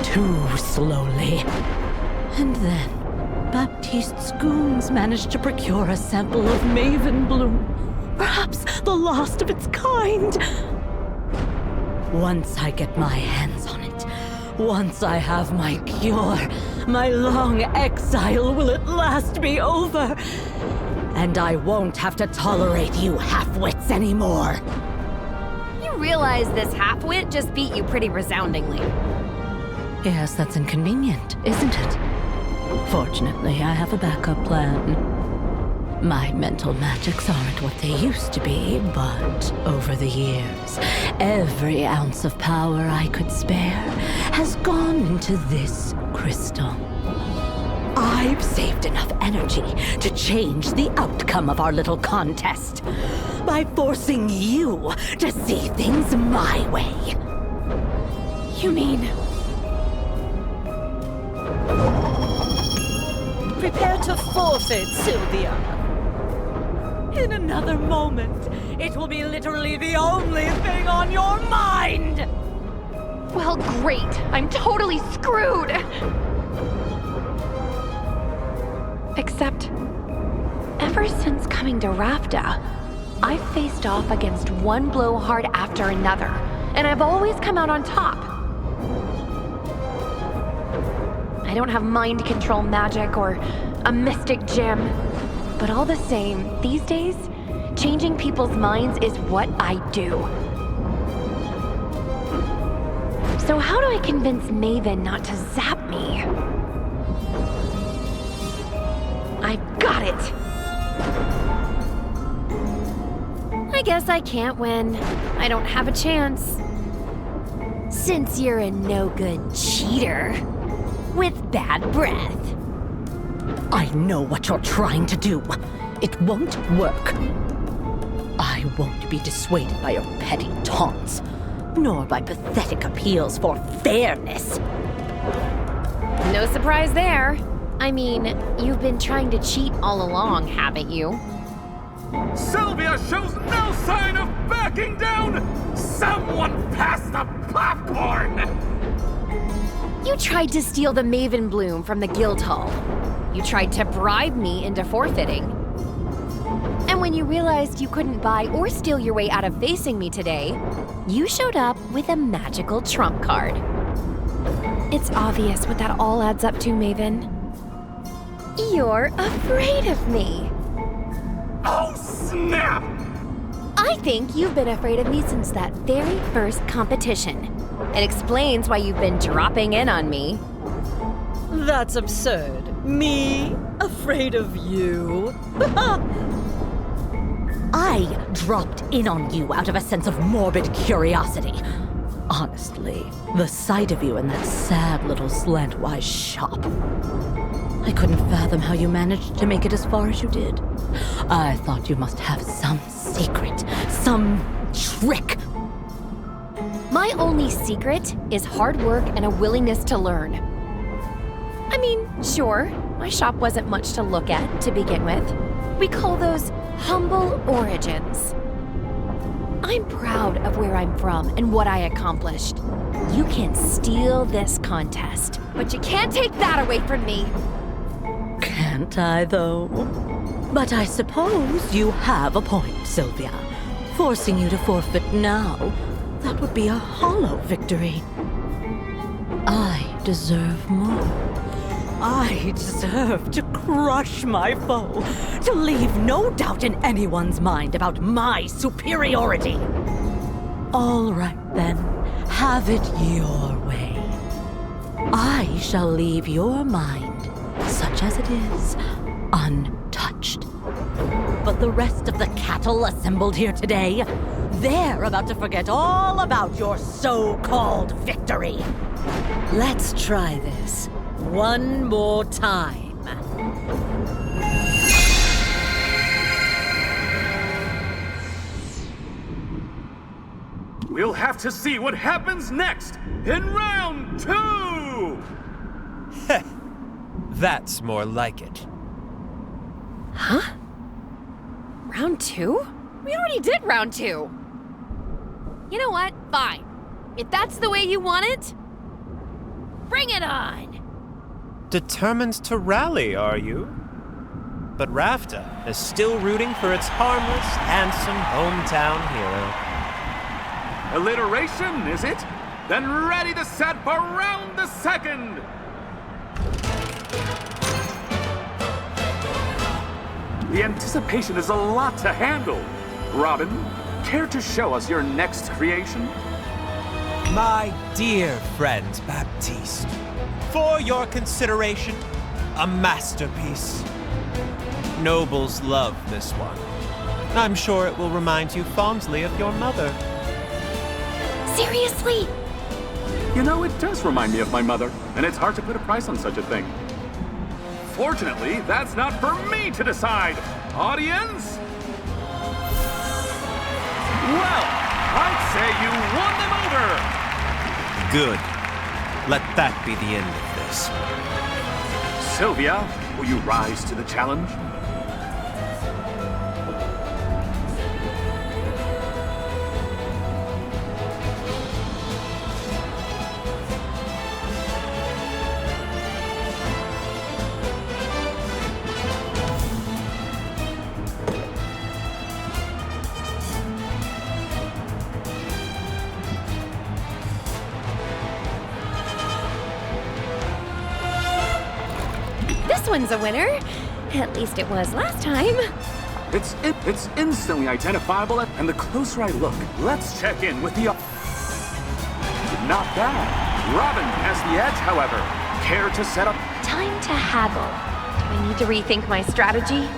Too slowly. And then, Baptiste's goons managed to procure a sample of Maven Bloom. Perhaps the last of its kind. Once I get my hands on it, once I have my cure, my long exile will at last be over. And I won't have to tolerate you half-wits anymore. You realize this half-wit just beat you pretty resoundingly. Yes, that's inconvenient, isn't it? Fortunately, I have a backup plan. My mental magics aren't what they used to be, but over the years, every ounce of power I could spare has gone into this crystal. I've saved enough energy to change the outcome of our little contest by forcing you to see things my way. You mean... Prepare to forfeit, Sylvia. In another moment, it will be literally the only thing on your mind! Well, great. I'm totally screwed. Except, ever since coming to Rafta, I've faced off against one blowhard after another, and I've always come out on top. I don't have mind control magic or a mystic gem, but all the same, these days, changing people's minds is what I do. So how do I convince Maven not to zap me? I've got it! I guess I can't win. I don't have a chance. Since you're a no-good cheater with bad breath. I know what you're trying to do. It won't work. I won't be dissuaded by your petty taunts, nor by pathetic appeals for fairness. No surprise there. I mean, you've been trying to cheat all along, haven't you? Sylvia shows no sign of backing down! Someone pass the popcorn! You tried to steal the Maven Bloom from the guild hall. You tried to bribe me into forfeiting. And when you realized you couldn't buy or steal your way out of facing me today, you showed up with a magical trump card. It's obvious what that all adds up to, Maven. You're afraid of me. Oh, snap! I think you've been afraid of me since that very first competition. It explains why you've been dropping in on me. That's absurd. Me? Afraid of you? I dropped in on you out of a sense of morbid curiosity. Honestly, the sight of you in that sad little slantwise shop. I couldn't fathom how you managed to make it as far as you did. I thought you must have some secret, some trick. My only secret is hard work and a willingness to learn. I mean, sure, my shop wasn't much to look at to begin with. We call those humble origins. I'm proud of where I'm from and what I accomplished. You can steal this contest, but you can't take that away from me. Can't I, though? But I suppose you have a point, Sylvia. Forcing you to forfeit now, that would be a hollow victory. I deserve more. I deserve to crush my foe, to leave no doubt in anyone's mind about my superiority. All right, then. Have it your way. I shall leave your mind, such as it is, untouched. But the rest of the cattle assembled here today, they're about to forget all about your so-called victory. Let's try this one more time. We'll have to see what happens next in round 2! That's more like it. Huh? Round 2? We already did round 2. You know what? Fine. If that's the way you want it, bring it on! Determined to rally, are you? But Rafta is still rooting for its harmless, handsome hometown hero. Alliteration, is it? Then ready to set for round the 2nd! The anticipation is a lot to handle. Robin, care to show us your next creation? My dear friend Baptiste, for your consideration, a masterpiece. Nobles love this one. I'm sure it will remind you fondly of your mother. Seriously? You know, it does remind me of my mother, and it's hard to put a price on such a thing. Fortunately, that's not for me to decide. Audience? Well, I'd say you won them over! Good. Let that be the end of this. Sylvia, will you rise to the challenge? This one's a winner. At least it was last time. It's instantly identifiable, and the closer I look, let's check in with the... Not bad. Robin has the edge, however. Care to set up... Time to haggle. Do I need to rethink my strategy?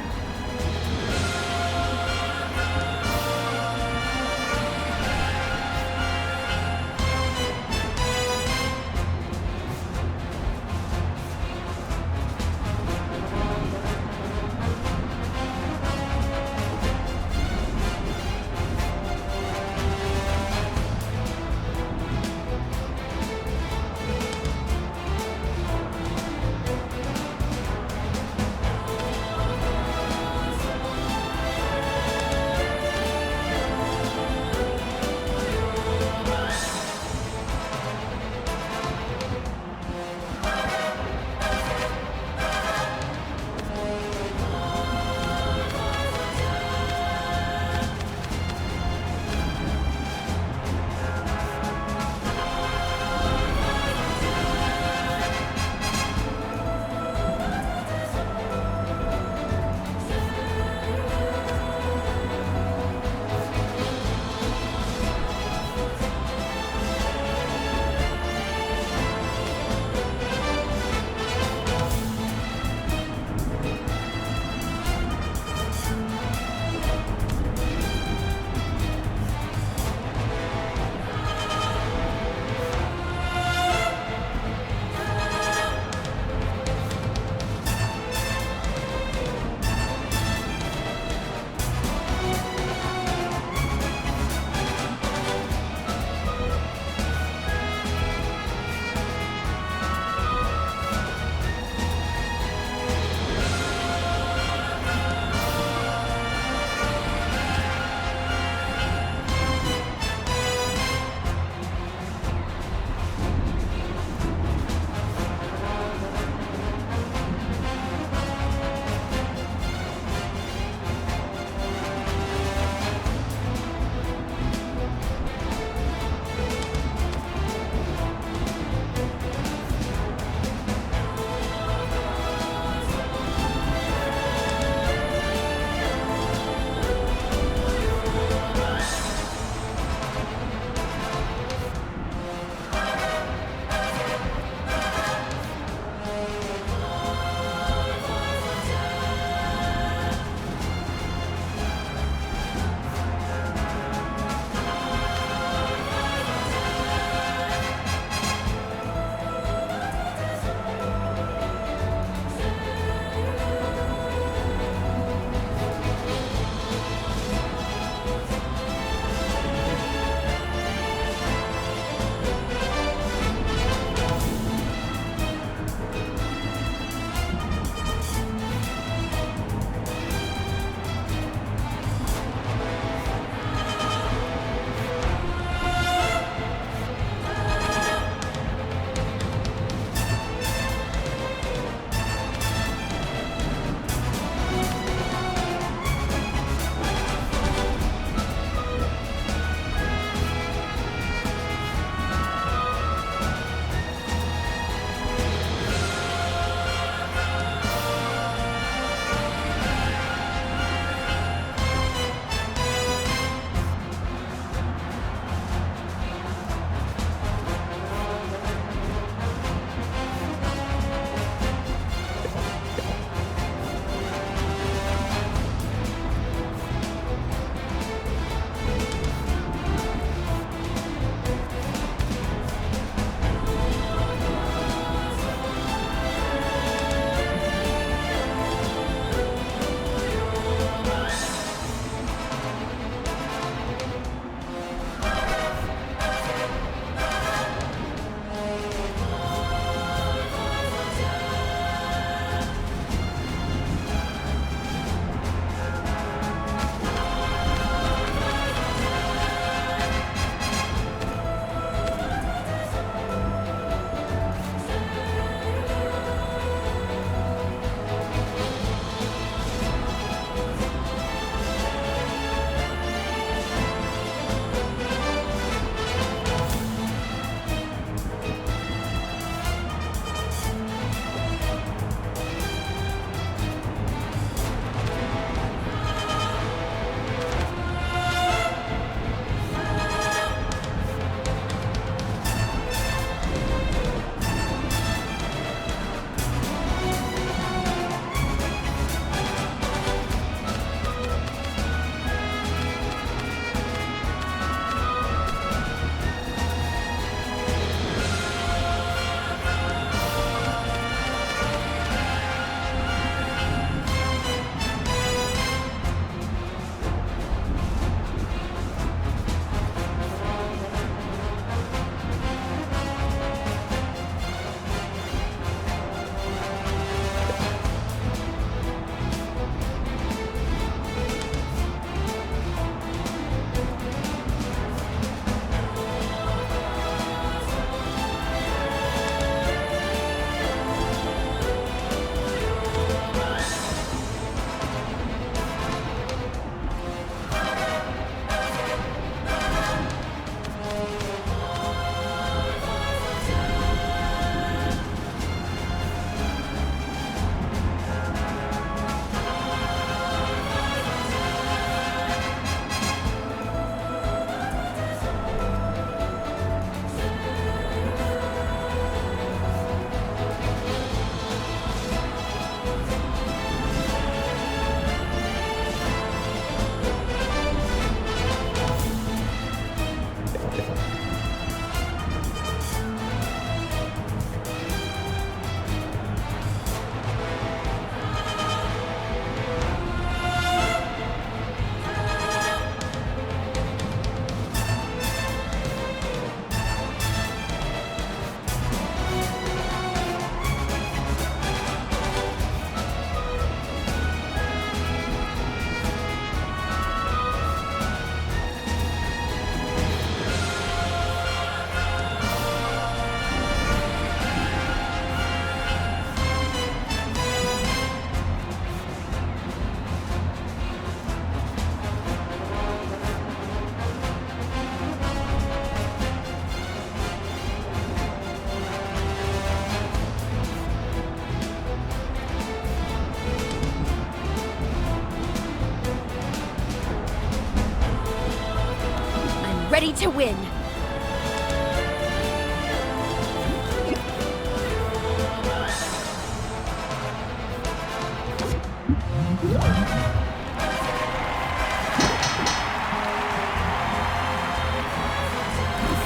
ready to win.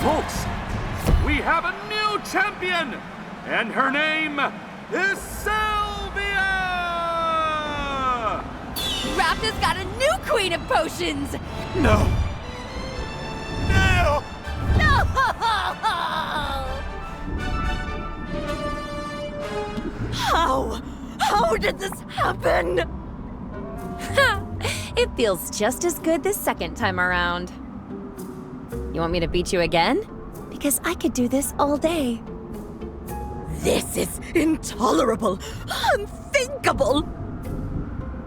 Folks, we have a new champion, and her name is Sylvia! Rapta's got a new queen of potions! No! No! No! How did this happen? It feels just as good the second time around. You want me to beat you again? Because I could do this all day. This is intolerable! Unthinkable!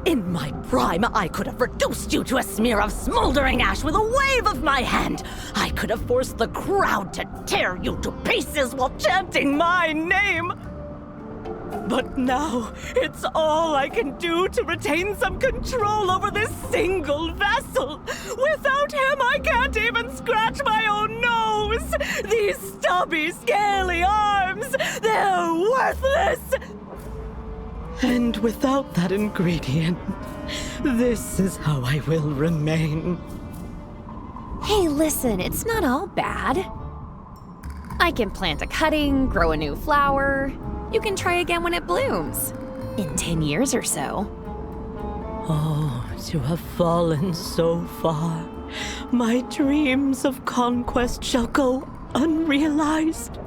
In my prime, I could have reduced you to a smear of smoldering ash with a wave of my hand. I could have forced the crowd to tear you to pieces while chanting my name. But now, it's all I can do to retain some control over this single vessel. Without him, I can't even scratch my own nose. These stubby, scaly arms, they're worthless. And without that ingredient, this is how I will remain. Hey, listen, it's not all bad. I can plant a cutting, grow a new flower. You can try again when it blooms. In 10 years or so. Oh, to have fallen so far. My dreams of conquest shall go unrealized.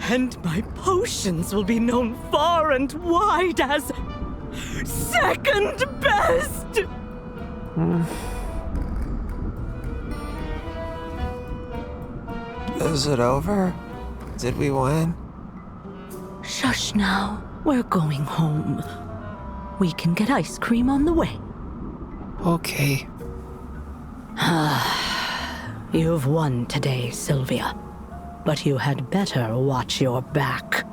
And my potions will be known far and wide as second best! Is it over? Did we win? Shush now. We're going home. We can get ice cream on the way. Okay. You've won today, Sylvia. But you had better watch your back.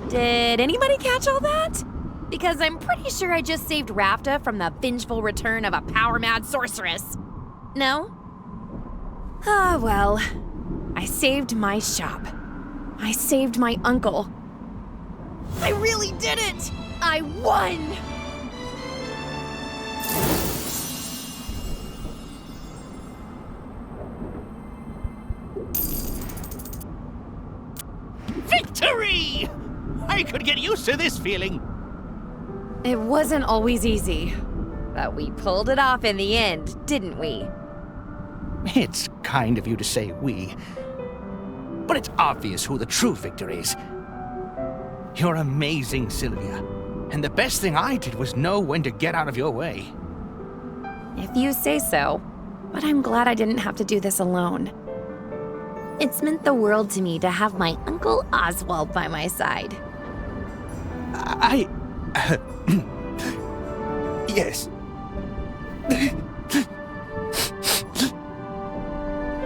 Did anybody catch all that? Because I'm pretty sure I just saved Rapta from the vengeful return of a power-mad sorceress. No? Ah, well. I saved my shop. I saved my uncle. I really did it! I won! Victory! I could get used to this feeling. It wasn't always easy, but we pulled it off in the end, didn't we? It's kind of you to say we. But it's obvious who the true victor is. You're amazing, Sylvia. And the best thing I did was know when to get out of your way. If you say so. But I'm glad I didn't have to do this alone. It's meant the world to me to have my Uncle Oswald by my side. Yes.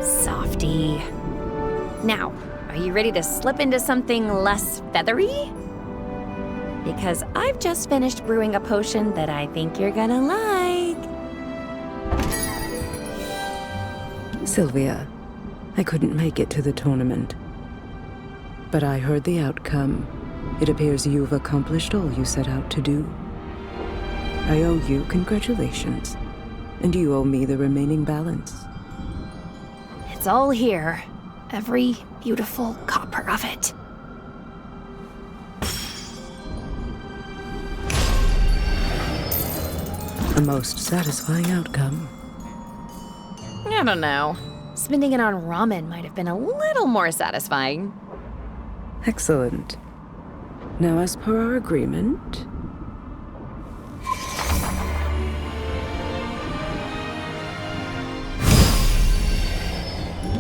Softy. Now, are you ready to slip into something less feathery? Because I've just finished brewing a potion that I think you're gonna like. Sylvia, I couldn't make it to the tournament. But I heard the outcome. It appears you've accomplished all you set out to do. I owe you congratulations, and you owe me the remaining balance. It's all here. Every beautiful copper of it. A most satisfying outcome. I don't know. Spending it on ramen might have been a little more satisfying. Excellent. Now, as per our agreement...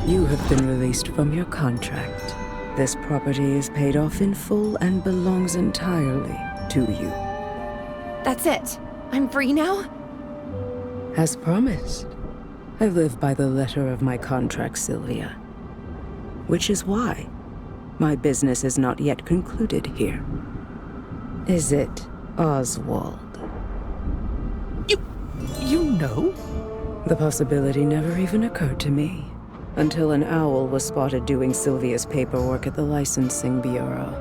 You have been released from your contract. This property is paid off in full and belongs entirely to you. That's it. I'm free now? As promised. I live by the letter of my contract, Sylvia. Which is why my business is not yet concluded here. Is it, Oswald? You know? The possibility never even occurred to me until an owl was spotted doing Sylvia's paperwork at the licensing bureau.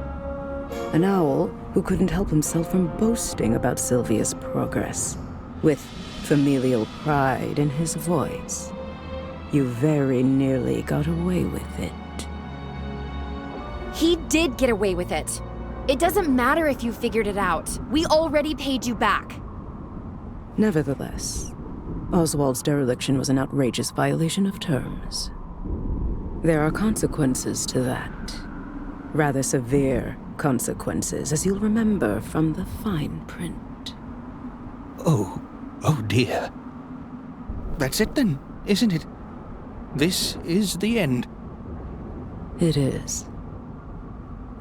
An owl who couldn't help himself from boasting about Sylvia's progress, with familial pride in his voice. You very nearly got away with it. He did get away with it. It doesn't matter if you figured it out. We already paid you back. Nevertheless, Oswald's dereliction was an outrageous violation of terms. There are consequences to that. Rather severe consequences, as you'll remember from the fine print. Oh dear. That's it then, isn't it? This is the end. It is.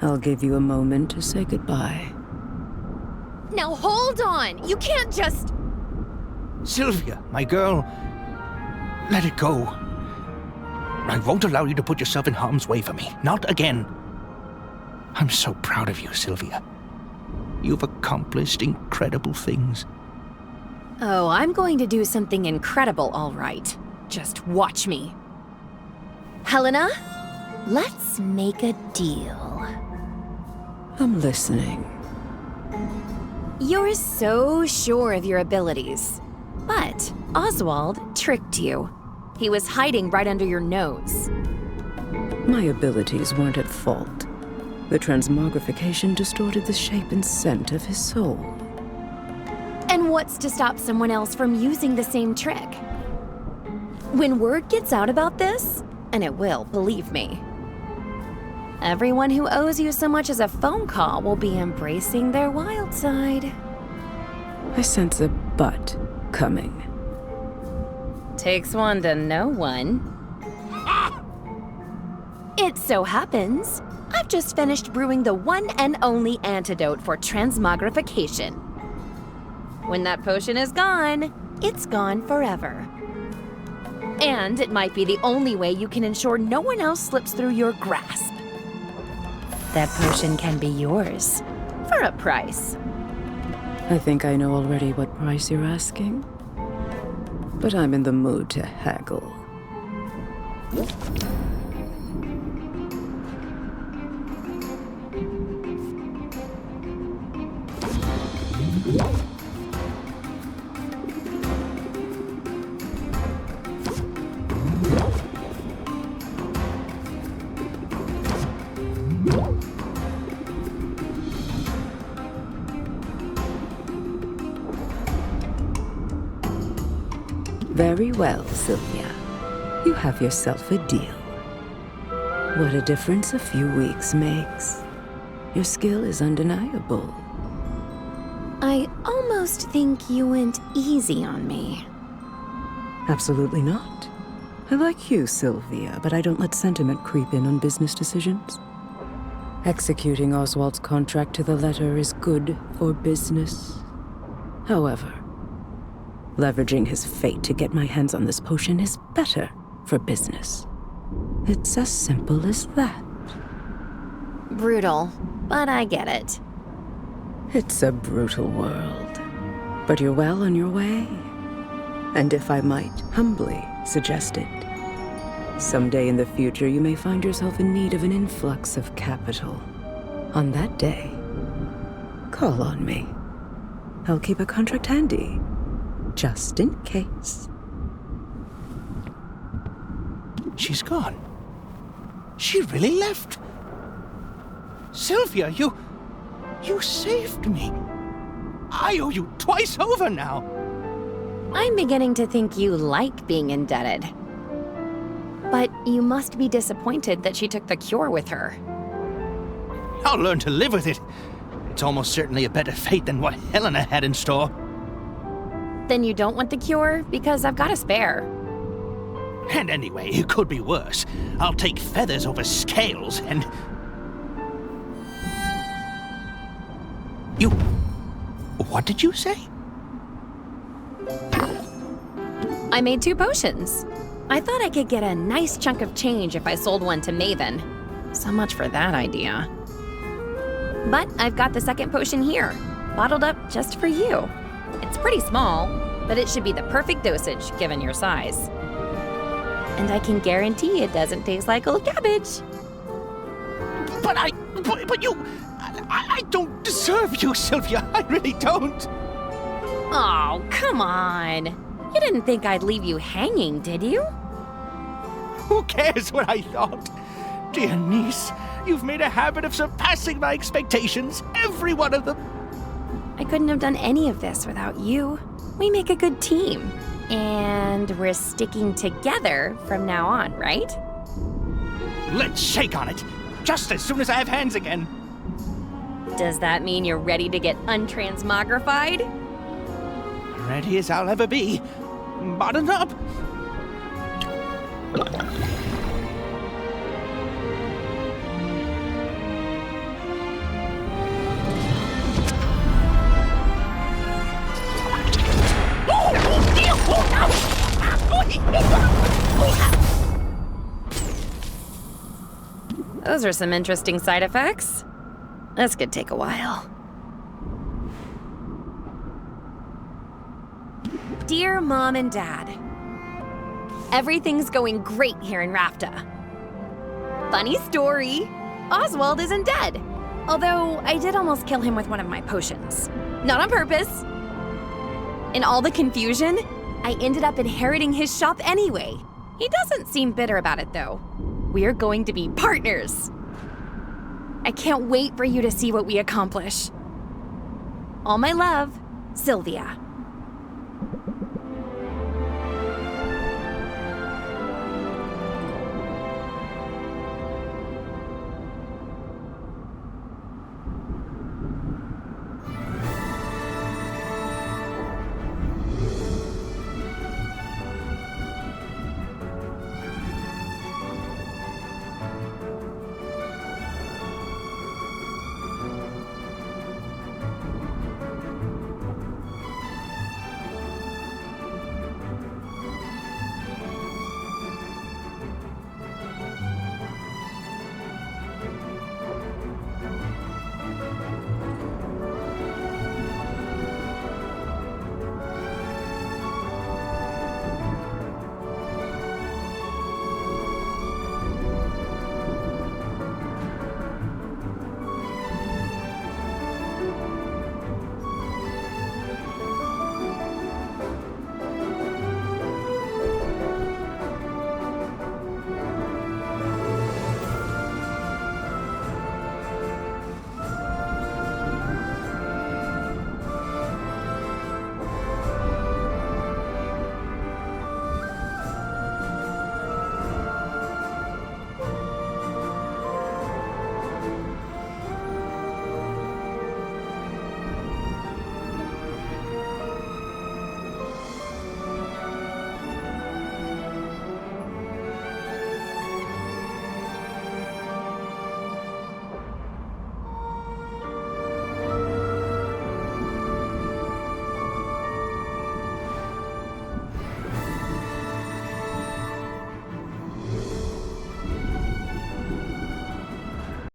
I'll give you a moment to say goodbye. Now hold on! You can't just... Sylvia, my girl, let it go. I won't allow you to put yourself in harm's way for me. Not again. I'm so proud of you, Sylvia. You've accomplished incredible things. Oh, I'm going to do something incredible, all right. Just watch me. Helena, let's make a deal. I'm listening. You're so sure of your abilities. But Oswald tricked you. He was hiding right under your nose. My abilities weren't at fault. The transmogrification distorted the shape and scent of his soul. And what's to stop someone else from using the same trick? When word gets out about this, and it will, believe me, everyone who owes you so much as a phone call will be embracing their wild side. I sense a but coming. Takes one to know one. It so happens, I've just finished brewing the one and only antidote for transmogrification. When that potion is gone, it's gone forever. And it might be the only way you can ensure no one else slips through your grasp. That potion can be yours, for a price. I think I know already what price you're asking, but I'm in the mood to haggle. Very well, Sylvia. You have yourself a deal. What a difference a few weeks makes. Your skill is undeniable. I almost think you went easy on me. Absolutely not. I like you, Sylvia, but I don't let sentiment creep in on business decisions. Executing Oswald's contract to the letter is good for business. However, leveraging his fate to get my hands on this potion is better for business. It's as simple as that. Brutal, but I get it. It's a brutal world, but you're well on your way. And if I might humbly suggest it, someday in the future you may find yourself in need of an influx of capital. On that day, call on me. I'll keep a contract handy, just in case. She's gone. She really left. Sylvia, you saved me. I owe you twice over now. I'm beginning to think you like being indebted. But you must be disappointed that she took the cure with her. I'll learn to live with it. It's almost certainly a better fate than what Helena had in store. Then you don't want the cure? Because I've got a spare. And anyway, it could be worse. I'll take feathers over scales and... You... What did you say? I made 2 potions. I thought I could get a nice chunk of change if I sold one to Maven. So much for that idea. But I've got the second potion here, bottled up just for you. It's pretty small, but it should be the perfect dosage given your size. And I can guarantee it doesn't taste like old cabbage. But you... I don't deserve you, Sylvia. I really don't. Oh, come on. You didn't think I'd leave you hanging, did you? Who cares what I thought? Dear niece, you've made a habit of surpassing my expectations, every one of them. I couldn't have done any of this without you. We make a good team. And we're sticking together from now on, right? Let's shake on it, just as soon as I have hands again. Does that mean you're ready to get untransmogrified? Ready as I'll ever be. Buttoned up. Those are some interesting side effects. This could take a while. Dear Mom and Dad, everything's going great here in Rafta. Funny story, Oswald isn't dead. Although I did almost kill him with one of my potions. Not on purpose. In all the confusion, I ended up inheriting his shop anyway. He doesn't seem bitter about it though. We're going to be partners. I can't wait for you to see what we accomplish. All my love, Sylvia.